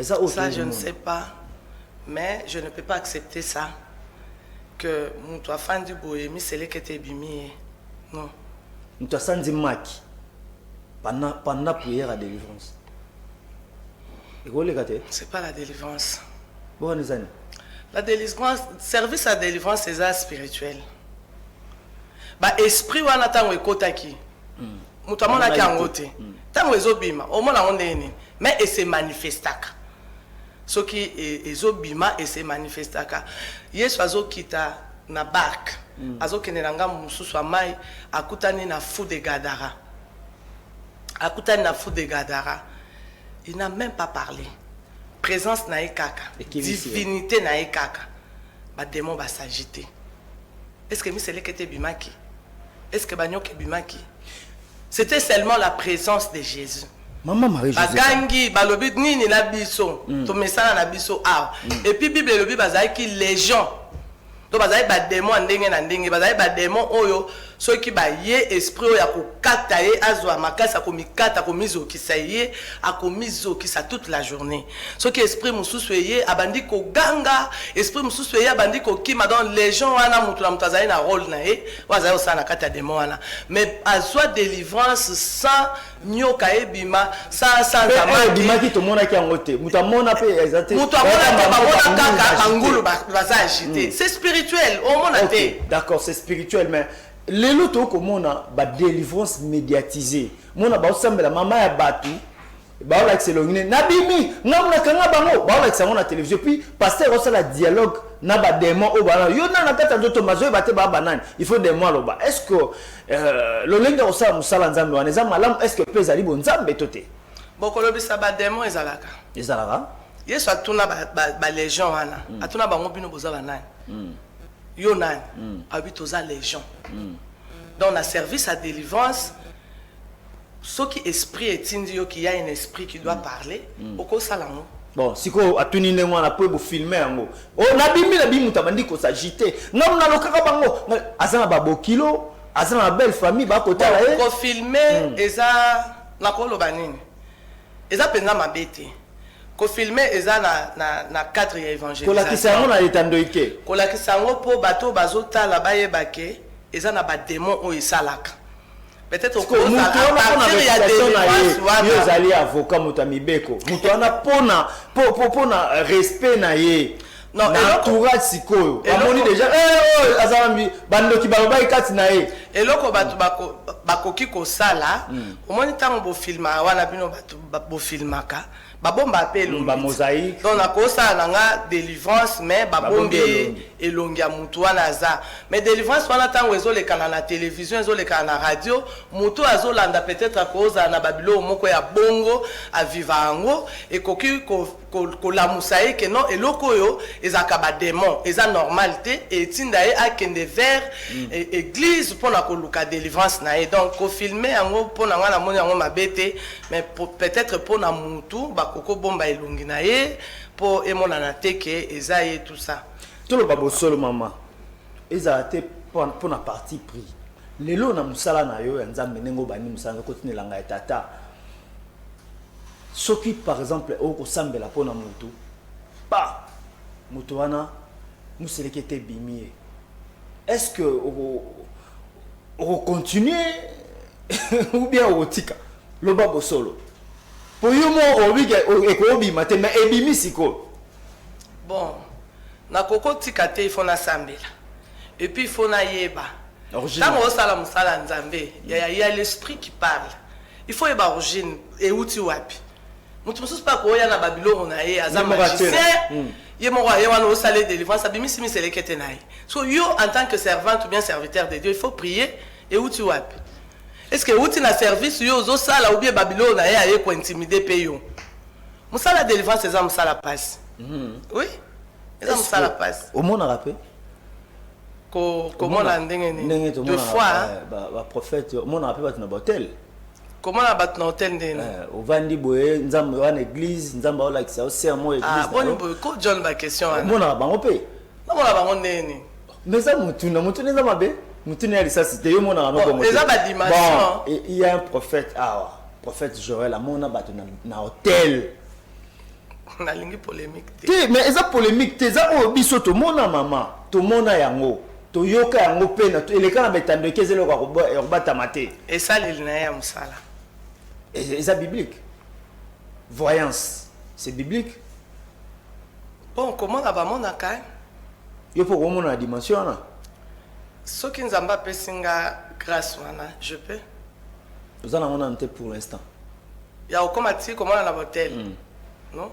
Ça je ne sais pas. Mais je ne peux pas accepter ça que mon toi fan du bohemi c'est le que t'es bimi. Non. Mon toi sandi maki. Pendant prière à délivrance. C'est pas la délivrance. Bon les années. La délivrance, service à délivrance, c'est ça spirituel. Bah esprit ou anatango ekotaki. Mutamona ki angote. Tango ezobima, au moins on est mais et se manifestaka. Ce qui ezobima et se manifestaka. Yesu azokita na barque. Azokenelanga mususu amai akutani na fou de Gadara. Akutani na fou de Gadara. Il n'a même pas parlé. Présence na ekaka, divinité na ekaka, ba démon ba s'agiter. Est-ce que misele kete bimaki? Est-ce que banyoke bimaki? C'était seulement la présence de Jésus. Maman Marie Joseph. Bagangi balobi nini na biso, to mesana na biso ah. Et puis Bible lobi bazaki légion. To bazaki ba démon ndenge na ndenge, bazaki ba démon oyo ceux qui ba ye esprit oyo akokata ye azwa makasa komikata komizo kisaye akomizo kisa toute la journée. Ceux qui esprit mususu ye abandi ko ganga, esprit mususu ye abandi ko kima dans les gens wana mutu na mutazali na rôle na ye, wazayo sana kata démon wana. Mais azwa délivrance sans nyoka ebima, sans amaki. Bima ki to mona ki angote. Mutamona pe exacte. Mutamona te bamona kaka angulu baza agité. C'est spirituel, au mona te. D'accord, c'est spirituel mais les lotos comme on a ba délivrance médiatisée mon a ba osambela mama ya batu ba ola excellent nabimi ngamna kanga bango ba ola excellent na télévision puis pasteur osala dialogue na ba démon o ba yo na kata ndoto mazo ba te ba banane il faut des mois loba est-ce que le lenga osala musala nzambe wana za malam est-ce que pesa libo nzambe toté bokolo bisa ba démon ezalaka yesu atuna ba légion wana atuna bango bino boza banane Yonan habite aux légions. Dans la service à délivrance, ce qui esprit est indio qu'il y a un esprit qui doit parler, au cause salamo. Bon, si ko atuni ne mwana po bo filmer ngo. O na bimi mutabandi ko s'agiter. Ngam na lokaka bango azana ba bokilo aza na belle famille ba kotala ye ko filmer eza na koloba nini eza penza mabete ko filmer eza na cadre ya évangélisation kolakisa yango na etando ike kolakisa yango po bato bazotala bayebake eza na ba démon oyo esalaka peut-être ko mutu wana pona réputation na ye yozali avocat mutu amibeko mutu wana pona respect na ye non na entourage sikoyo amoni déjà azambi bandoki balobai kati na ye eloko bato bakoki kosala omoni ntango bofilma wana bino bato bofilmaka babomba apelo ba mosaïque donc nakosala nanga délivrance mais babombi elongi ya mutu wana aza mais délivrance wana ntango ezolekana na télévision ezolekana na radio mutu azolanda peut-être akozala na babilo moko ya bongo aviva yango ekoki kolamusa ye ke non eloko oyo ezaka badémon eza normal te etinda ye akende vers église mpona koluka délivrance na ye donc kofilme yango mpona nga namoni yango mabe te mais peut-être mpona mutu bakoko bomba elongi na ye mpo emonana te ke eza ye tout ça toloba bosolo mama ezala te mpona parti pris lelo na mosala na yo ya nzambe ndenge obandi mosala kotinelanga ya tata soki par exemple okosambela mpona mutu pa mutu wana moseleki ete ebimi ye est-ce que okocontinue ou bien okotika loba bosolo po yo mo obika ekobima te mais ebimi sikoyo bon nakokotika te ifo nasambela et puis ifo nayeba ntango osala mosala nzambe ya l'esprit qui parle il faut yeba origine euti wapi mutu mosusu mpe akoya na babiloko na ye aza magicien ye moko aye wana osala délivrance abimisi miseleke te na ye so yo en tant que servante ou bien serviteur de Dieu il faut prier euti wapi est-ce que euti na service yo ozosala ou bien babiloko na ye aye kointimide mpe yo mosala délivrance eza mosala pasi oui eza mosala pasi omonaka mpe komona ndenge nini de fois baprophète omonaka mpe bato na bahotel komona bato na hotel ndeni ovandi boye nzambe wana église nzambe aolakisa osermo église boni boye ko john baquestion wana omonaka bango mpe namona bango ndeni mais eza mutuna eza mabe mutuna ya lisasi te yo omonaka nobongo eza badimension il y a un prophète awa prophète Joël amona bato na hotel nalingi polémique te mais eza polémique te eza oyo biso tomona mama tomona yango toyoka yango mpe eleka na betando eke ezeloko yakobatama te esaleli na ye ya mosala eza biblique voyance c'est biblique bon komona bamonaka yo mpo komona na dimension wana soki nzambe apesi nga grâce wana je peux oza na mona te pour l'instant ya okoma ti komona na botel non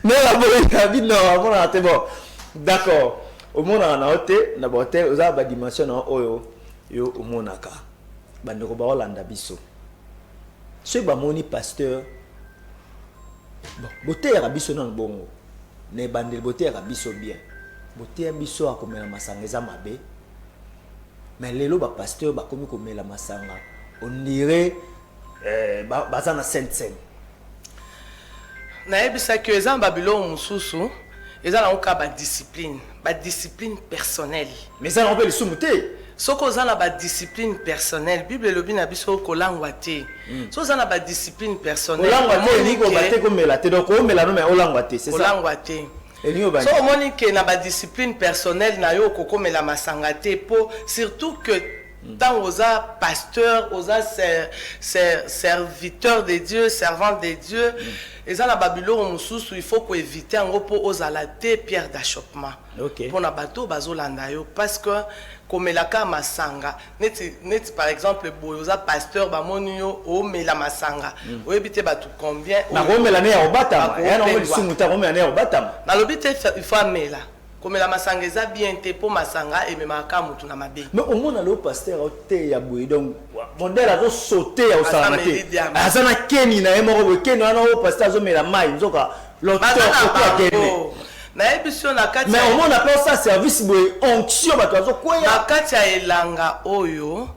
mais la bonne vie non amona te bon d'accord omonaka na hotel na hotel oza ba dimension na oyo yo omonaka bandeko baolanda biso soki bamoni pasteur bon boteyaka biso nano bongo na ebandeli boteyaka biso bien boteya biso akomela masanga eza mabe mais lelo bapasteur bakomi komela masanga on dirait baza na sainte scène nayebisaki eza na babiloko mosusu eza nango kaka badiscipline personnelle mais eza nango mpe lisumu te soki oza na badiscipline personnelle bible elobi na biso kolangwa te so oza na badiscipline personnelolangwa te elingi kobate komela te donc omela no mais olangwa te c'est ça kolangwa te so omoni ke na badiscipline personnelle na yo okokomela masanga te po surtout que tant oza pasteur oza serviteur de Dieu servant de Dieu eza na babiloko mosusu il faut koéviter yango mpo ozala te pierre d'achoppement mpona bato bazolanda yo parce que komelaka masanga neti par exemple boye oza pasteur bamoni yo omela masanga oyebi te bato combien nakomela ne ya kobatama ya nango lisumu te akomela ne ya kobatama nalobi te il faut amela komela masanga eza bien te mpo masanga ememaka mutu na mabe mais omona leo pasteur ote ya boye donc modèle azosauté ya osalama te aza na keni na ye moko boye keni wana oyo pasteur azomela mai nzoka loteur koto akende nayebi so na kati mais omona mpe osala service boye onction bato bazokweya na kati ya elanga oyo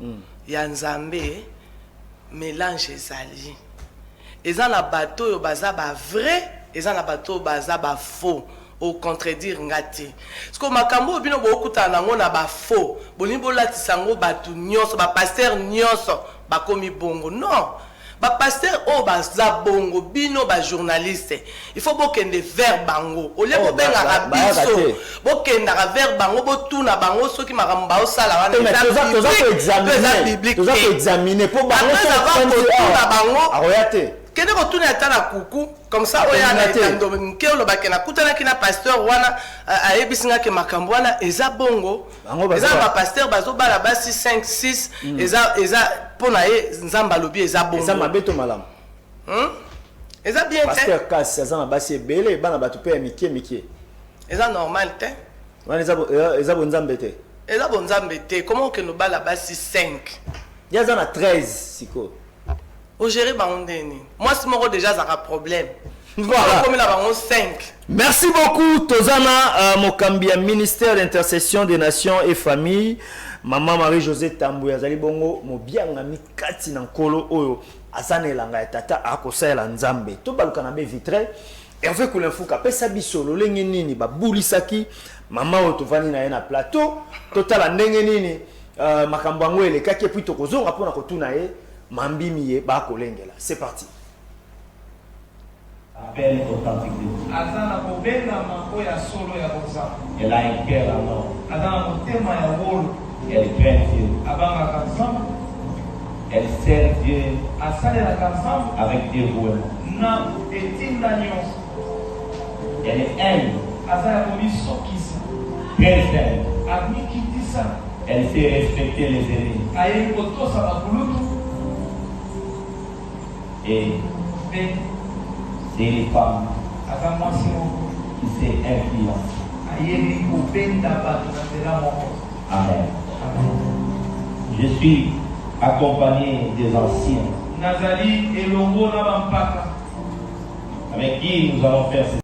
ya nzambe mélange ezali eza na bato oyo baza bavrai eza na bato oyo baza bafaux au contredire ngati parce que makambo bino bokuta nango na ba faux boni bolatisa ngo batu nyonso ba pasteur nyonso bakomi bongo non ba pasteur o baza bongo bino ba journaliste il faut bokende vers bango au lieu bobenga rabiso bokenda vers bango botuna bango soki makambo ba osala wana toza ko examiner pour bango tuna bango aroyate kende kotuna ata na kuku comme ça oya na etando nke olobaki na kutanaki na pasteur wana ayebisingaki makambo wana eza bongo eza ba pasteur bazobala basi 5 6 eza mpona ye nzambe alobi eza bongo eza mabeto malamu eza bien te pasteur kasi aza na basi ebele bana bato mpe ya mike eza normal te wana eza bonzambe te eza bonzambe te comment okende obala basi 5 ye aza na 13 sikoyo ogérer bango ndeni moi si moko déjà azaka problème voilà comme la bango 5 merci beaucoup tozana mokambi ya ministère d'intercession des nations et familles maman Marie-Josée Tambwe azali bongo mobianga mikati na nkolo oyo azana elanga ya tata akosalela nzambe tobaluka na be vitre Hervé Kulenfuka pesa biso lolenge nini babulisaki mama oyo tovani na ye na plateau totala ndenge nini makambo yango elekaki epuis tokozonga mpona kotuna ye mambimi ba kolengela. C'est parti. Appel authentique de Dieu. Elle a un cœur en or. Elle craint Dieu. Elle sert Dieu avec dévouement. Elle est humble. Très humble. Elle sait respecter les aînés. Et c'est les femmes qui s'est influence. Amen. Je suis accompagné des anciens avec qui nous allons faire cette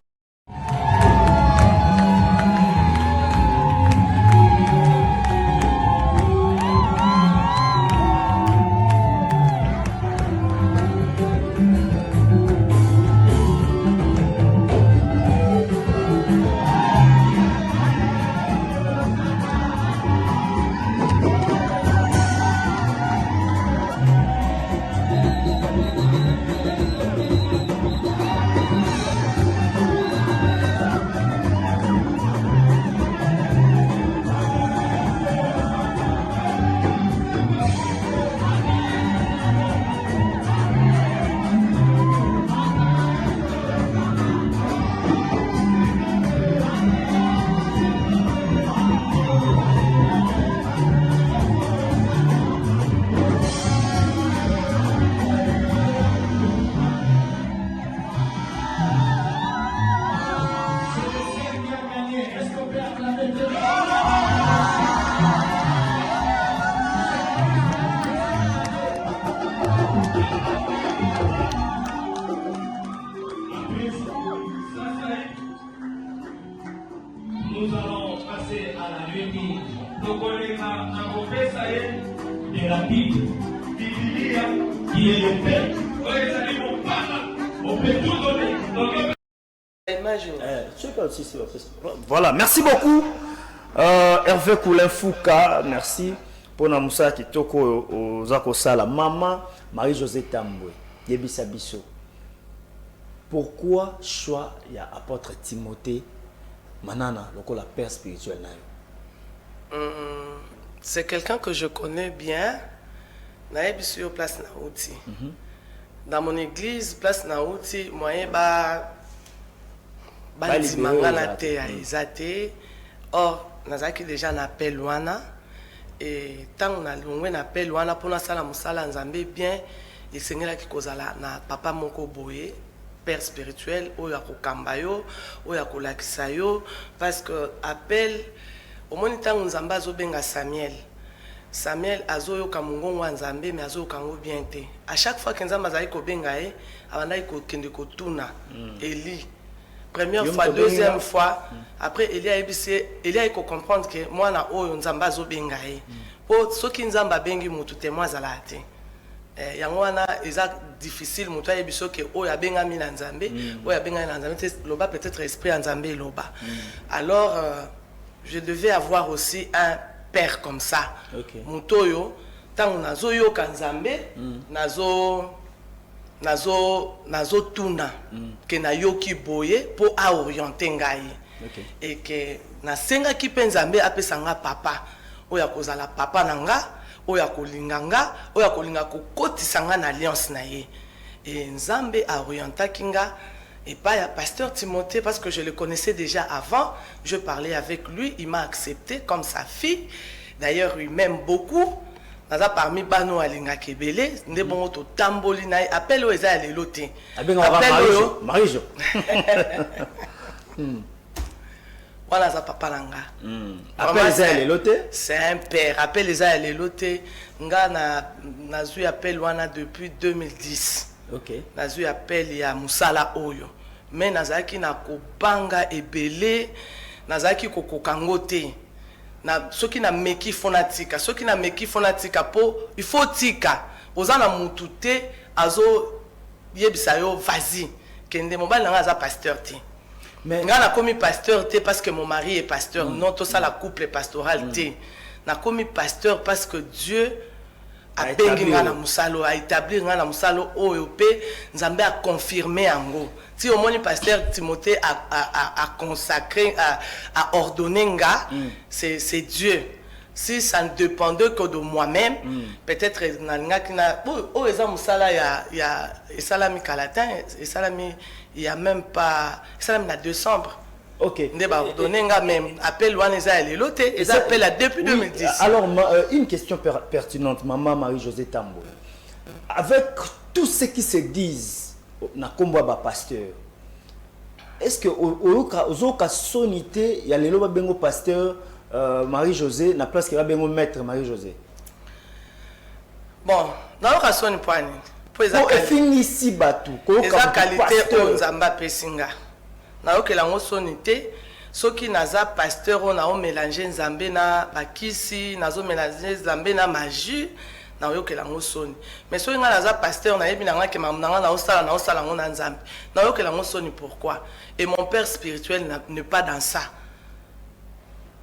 nous allons passer à la nuit. De la Bible, qui est le Père. On peut tout donner. Voilà, merci beaucoup Hervé Kulenfuka, merci pour na musa kitoko ozako sala maman Marie-Josée Tambwe yebisa biso. Pourquoi choix ya apôtre Timothée manana lokola père spirituel na yo? C'est quelqu'un que je connais bien. Naebisu yo place Naouti. Dans mon église place Naouti, moyen ba ndimanga te ya ezate. Or nazaki déjà na appel wana et tant na longwe na appel wana pona sala musala nzambe bien esengelaki kozala na papa moko boye père spirituel oyo akokamba yo oyo akolakisa yo parce que appel omoni ntango nzambe azobenga Samuel azoyoka mongongo wa nzambe mais azoyoka ngo bien te à chaque fois que nzambe azali kobenga ye abandaki kokende kotuna Eli première fois deuxième fois après Eli a comprendre que moi na oyo nzambe azobenga ye po soki nzambe abengi mutu te moi azala te yango wana eza difficile moto ayebi soki oyo abengami na nzambe oyo abengami na nzambe te loba peut-être esprit ya nzambe eloba. Alors je devais avoir aussi un père comme ça. Moto oyo ntango nazoyoka nzambe nazotuna ke nayoki boye mpo aoriente ngai et ke nasengaki mpe nzambe apesanga papa oyo akozala papa na nga oyo akolinga nga oyo akolinga kokotisa nga na alliance na ye. Et nzambe aorientaki nga epai ya pasteur Timothée parce que je le connaissais déjà avant. Je parlais avec lui, il m'a accepté comme sa fille. D'ailleurs il m'aime beaucoup. Naza parmi bano alinga kebele nde bongo to tamboli na appel o eza ya lelo te. Appel Marijo. Voilà ça papa langa. Appel eza ya lelo te. C'est un père. Appel eza ya lelo te. Nga na zui appel wana depuis 2010. OK. Na zui appel ya musala oyo. Mais nazaki na kopanga ebele, nazaki kokokango te. Na soki na meki fonatika soki na meki fonatika po il faut tika ozana mutu te azo yebisa yo vas-y kende mobali nga za pasteur te mais nga na komi pasteur te parce que mon mari est pasteur non tout ça la couple pastoral te na komi pasteur parce que Dieu a bengi nga na musalo a établir nga na musalo oyo pe nzambe a confirmer yango. Si au moins pasteur Timothée a consacré, a ordonné nga, c'est Dieu. Si ça ne dépendait que de moi-même, peut-être oh exemple ça il y a salami calatin, et salami il y a même pas salami la décembre. OK. Ne ba ordonné nga même appel waneza leloté, et appel à depuis 2010. Alors une question pertinente maman Marie-Josée Tambo. Avec tout ce qui se disent na kombo ba pasteur, est-ce que ozoka sonité ya lelo ba bengo pasteur Marie-Josée na place que ba bengo maître Marie-Josée? Bon na oka soni poani po ezaka fini si batu ko ka qualité o nzamba pesinga na okela ngo sonité soki naza pasteur on a mélanger nzambe na bakisi nazo mélanger nzambe na magie na oyokela ngo soni mais soki nga naza pasteur na yebi na nga ke mamnanga na osala ngo na nzambe na oyokela ngo soni. Pourquoi? Et mon père spirituel n'est pas dans ça.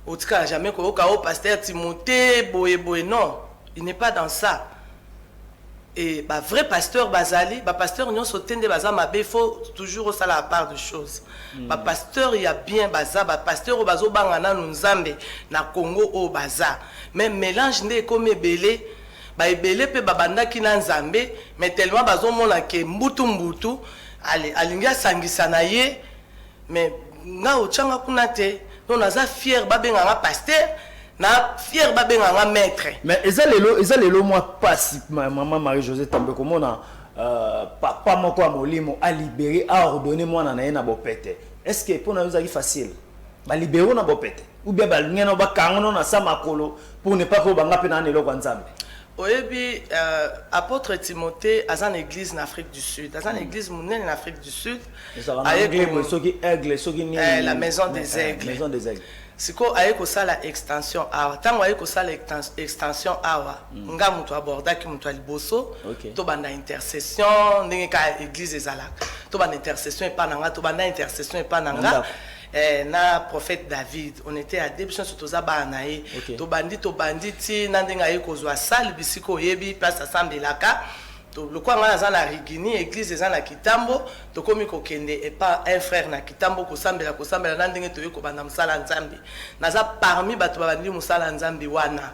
Au tout cas jamais ko ka o pasteur Timothée boye non, il n'est pas dans ça. Et bah vrai pasteur bazali ba pasteur nyon sotende baza mabe, faut toujours au sala à part de choses. Ba pasteur il y a bien baza ba pasteur o bazo bangana nzambe na Congo o baza mais mélange ndé comme ebele ba ebele pe babanda kina nzambe mais tellement bazomona ke mbutu allez alinga sangisa na ye mais nga ochanga kuna te non naza fier babenga nga pasteur na fier babenga nga maître. Mais ezalelo moi passe maman Marie-Josée Tambo comment na papa moko molimo a libéré a ordonné moi na na bopete. Est-ce que pour nous facile ba libérer na bopete ou bien ba ngena ba kangono na samakolo pour ne pas ko banga pe na nelo kwa nzambe? Oyebi apôtre Timothée à une église en Afrique du Sud, dans une église monnaie en Afrique du Sud, la maison des aigles. Maison des aigles. Si ko ayeko sala extension awa, tango ayeko sala extension awa, nga mutu aborda ki mutu aliboso, to banda intercession, ndenge ka église ezalaka. To banda intercession epa nanga, to banda intercession epa nanga. Na prophète David, on était à début sur toza banae, to bandi ti nandinga yeko zwa sal bisiko yebi place assemblelaka. To le quoi ngana za na rigini église za na Kitambo, to komi ko kende et pas un frère na Kitambo ko sambela nandinga to yeko banda musala nzambi. Naza parmi batu bandi musala nzambi wana.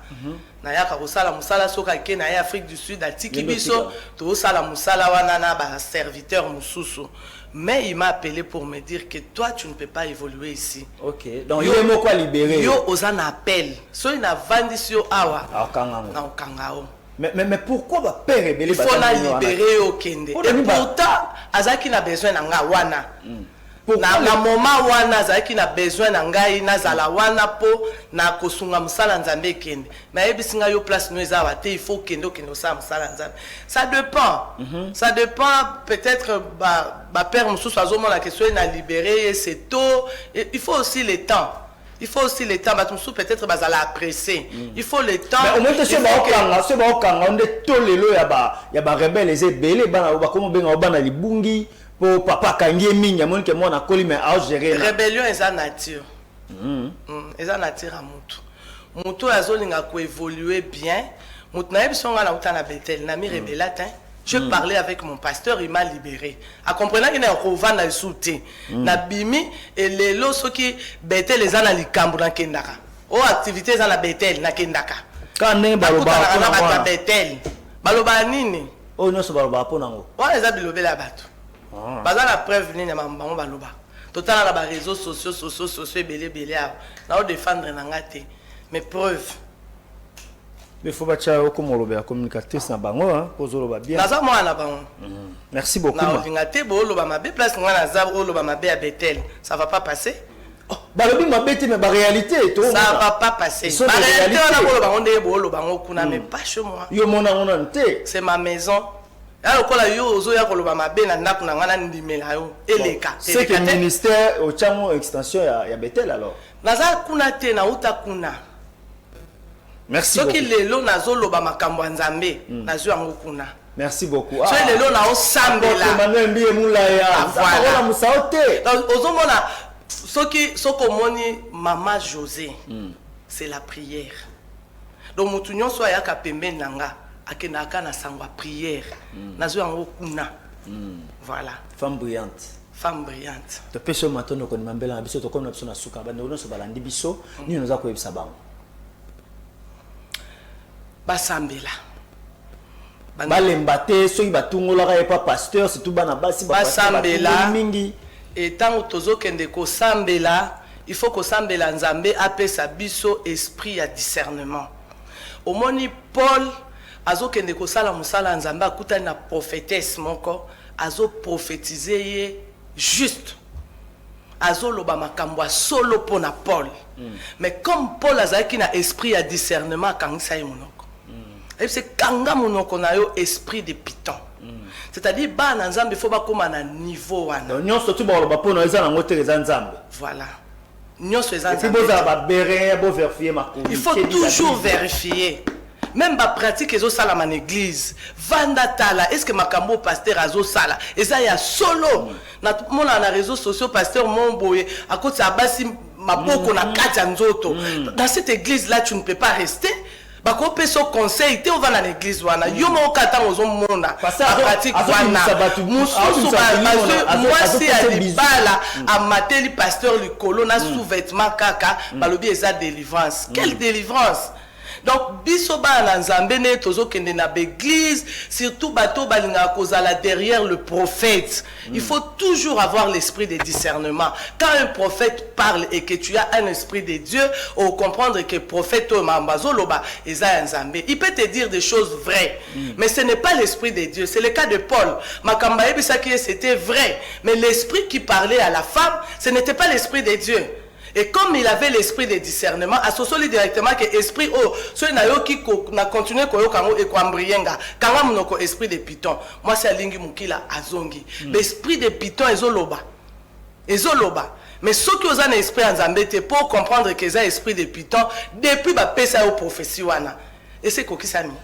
Na yaka ko sala musala soka ke na Afrique du Sud atiki biso to sala musala wana na ba serviteur mususu. Mais il m'a appelé pour me dire que toi, tu ne peux pas évoluer ici. OK. Donc, il est quoi libéré? Yo, osan appel. So, il a vendu sur Awa. Na Okangao. Mais pourquoi va père rebelle? Il faut la libérer au Kende. Et pourtant, Azaki n'a besoin d'un wana. Na moment wana Azaki n'a besoin d'un ngai na zala wana po na kosunga musala nzambe Kende. Mais ebisinga yo place no ezawate, il faut kendo sa musala nzambe. Ça dépend. Ça dépend peut-être ba père mususu azomona que soit na libéré, c'est tôt. Il faut aussi le temps. Il faut aussi le temps. Peut-être que ça l'a apprécié. Il faut le temps. Mais au moins, c'est bon quand on est tous les lois, il y a des rebelles, les ébélés, comment bien on a les bungi pour papa kangi mingi, mon que moi on a collé mais à gérer. Rébellion est en nature. Est en nature à Moutou. Moutou a zolinga ko évoluer bien. Moutou na ebison nga na utana Bethel na mi rebelate. Je parlais avec mon pasteur, il m'a libéré. A comprenant qu'il y a un rovan dans le soutien. Na bimi et les lots qui Bethel les ana likambu na kendaka. Oh activités ana Bethel na kendaka. Quand ne baloba na Bethel. Baloba nini? Oh non, c'est baloba po nango. Ouais, les abilobé la bateau. Baza la preuve nini mambango baloba. Total na ba réseaux sociaux belé na défendre na ngate. Mais preuve. Mais il faut battre au comme communicatrice na bango hein pour zoloba bien. Naza moi na bango. Merci beaucoup. Na ngate bo loba mabe place ngana za bo loba mabe à Bethel. Ça va pas passer. Oh, balobi mabete mais ba réalité to. Ça va pas passer. Ba réalité on a bo loba onde bo loba ngo kuna mais pas chez moi. Yo mona nte. C'est ma maison. Alors quand la yo ozo ya ko loba mabe na ndako na ngana ndimela yo eleka. C'est que le ministère au chamo extension ya Bethel alors. Naza kuna te na uta kuna. Merci beaucoup. Soki lelo nazoloba makambo ya Nzambe nazo yango kuna. Merci beaucoup. Soki lelo na osambela. Emmanuel Mbiye Moulaya. Voilà musaote. Ozomona soko moni Mama José. C'est la prière. Donc mutu nyonso ayaka pembeni nanga akenaka na sangwa prière. Nazo yango kuna. Voilà. Femme brillante. Femme brillante. To peso matono ko nimambela na biso to ko na biso na suka ba no so balandi biso ni nous a ko yebisa bango. Basambela. Balembate soki batungolaka ye pa pasteur surtout bana basi basambela mingi et tant tozo kende ko sambela il faut ko sambela Nzambe apesa biso esprit à discernement. Omoni Paul azo kende ko sala musala Nzambe akutani na prophétesse moko azo prophétiser ye juste azo loba makambo solo pona Paul. Mais comme Paul azaki na esprit à discernement kangisa ye monoko. Et c'est kanga monoko na yo esprit de python. C'est-à-dire ba na Nzambe faut ba koma na niveau wana. Nyonso tu ba loba pona eza na ngote eza Nzambe. Voilà. Nyonso eza Nzambe. Si boza ba berin bo vérifier makulu. Il faut toujours vérifier. Même ba pratique ezo sala en église. Vanda tala est-ce que makambo pasteur azo sala eza ya solo. Na mona na réseaux sociaux pasteur Momboye à côté abasi maboko na kati nzoto. Dans cette église là tu ne peux pas rester. Bako peso conseil te ova na l'église wana yo mo kata ozo mona pratique wana mususu moi si a libala a mateli pasteur likolo na sous-vêtement kaka balobi eza délivrance. Quelle délivrance? Donc biso ba na Nzambe ne tozo kende na l'église surtout bato balinga kozala derrière le prophète. Il faut toujours avoir l'esprit de discernement. Quand un prophète parle et que tu as un esprit de Dieu, ou comprendre que prophète Mambazoloba eza Nzambe, il peut te dire des choses vraies, mais ce n'est pas l'esprit de Dieu. C'est le cas de Paul. Makamba ebisaki c'était vrai, mais l'esprit qui parlait à la femme, ce n'était pas l'esprit de Dieu. Et comme il avait l'esprit de discernement, associé directement que esprit oh, ceux qui n'a continué koyo kango et kwambrienga, kanga monoko esprit de python. Moi c'est alingi mukila azongi. L'esprit de python ezoloba. Ezoloba. Mais ceux qui ont un esprit en Nzambe pour comprendre que c'est un esprit de python depuis ba pesa au prophétie wana. Et c'est kokisami.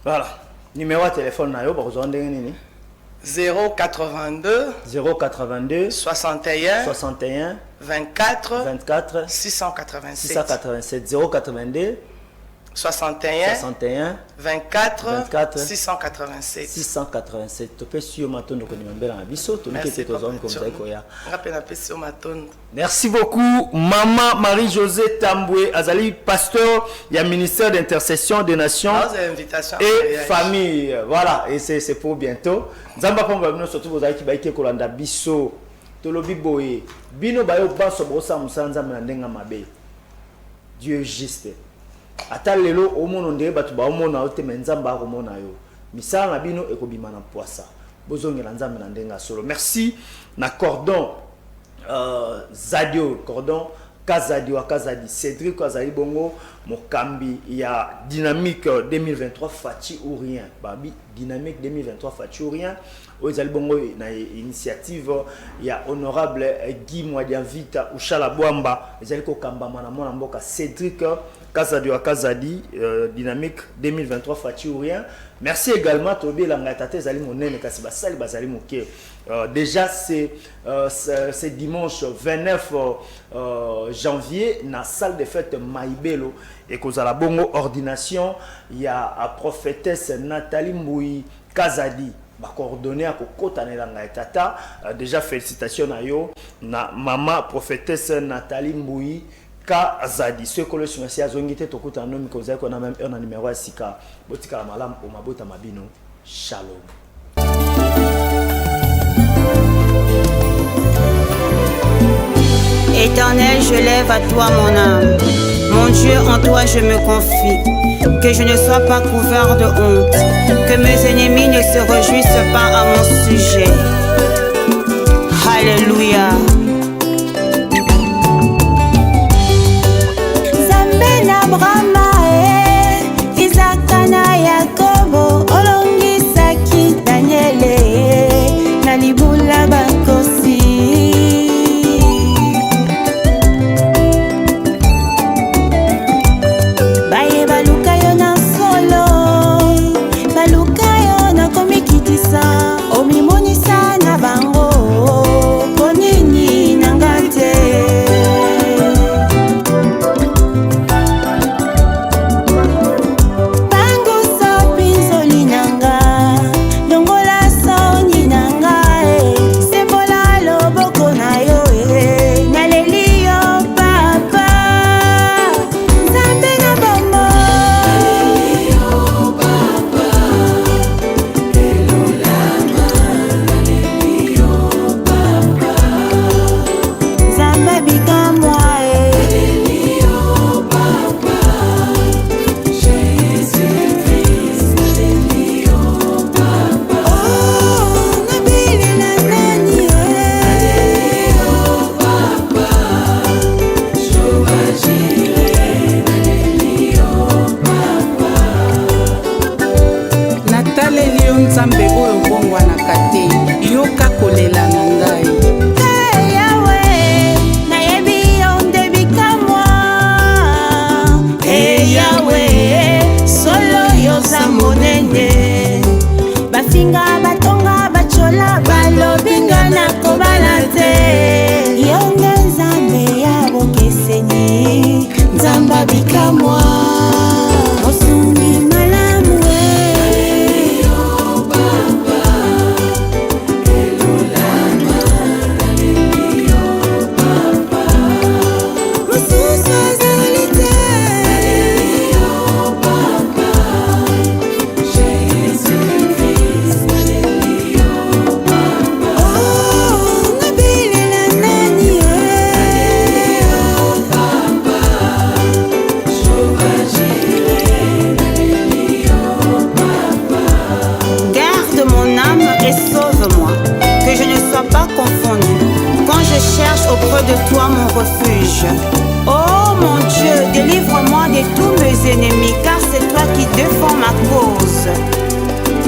Voilà. Numéro de téléphone na yo ba kozonde nini? 082 61 24 687 082 61 24 687 687 topesi yo matondo ko nimambela na biso to nikete to zone comme ça koya rapena pesi yo matondo. Merci beaucoup maman Marie-Josée Tamboué azali pasteur ya ministère d'intercession des nations et famille. Voilà et c'est pour bientôt. Nzamba pomba bino surtout vous ki baike kolanda biso tolobi boye bino bayo baso bosa musanza na ndenga mabe. Dieu juste. Ata lelo omono ndenge batu ba omona ote menzamba ko mona yo misala na bino ekobima na poisa bozongela nzambe na ndenga solo. Merci na cordon Zadio cordon Kazadi wa Kazadi Cédric Kazali bongo mokambi ya Dynamique 2023 Fachi ou rien babi Dynamique 2023 Fachi ou rien ozali bongo na initiative ya honorable Guy Mwadiavita Ushala Bwamba ezali ko kambama na mona mboka Cédric Kazadi wa Kazadi Dynamique 2023 Fachi ou rien. Merci également Tobi Langatate ezali monene kasi basali bazali moke. Déjà c'est dimanche 29 janvier na salle de fête Maibelo et kozala bongo ordination ya prophétesse Nathalie Mboui Kazadi ba coordonné à kokota na Langatata. Déjà félicitations na yo na maman prophétesse Nathalie Mboui Kazadi. Ce que le chimasi azongite tokuta nomi kozala ko na même un numéro ya sika botika malam o mabota mabino. Shalom. Éternel, je lève à toi mon âme. Mon Dieu, en toi je me confie. Que je ne sois pas couvert de honte. Que mes ennemis ne se réjouissent pas à mon sujet. Alléluia. Zambe na Brahma, Isaac na Yakobo, olongisaki Daniele, na libula bakosi.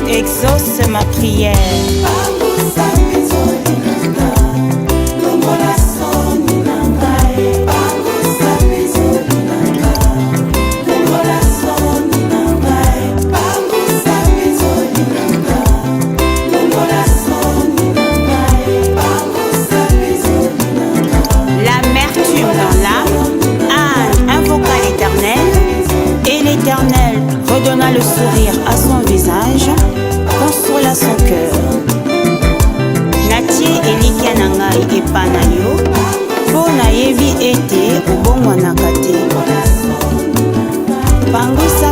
Exauce ma prière. L'amertume dans l'âme, Anne invoqua l'Éternel, et l'Éternel redonna le sourire à son visage, consola son cœur. Natie elikia na ngai epa na yo, mpo nayebi ete obongwanaka te. Pangusa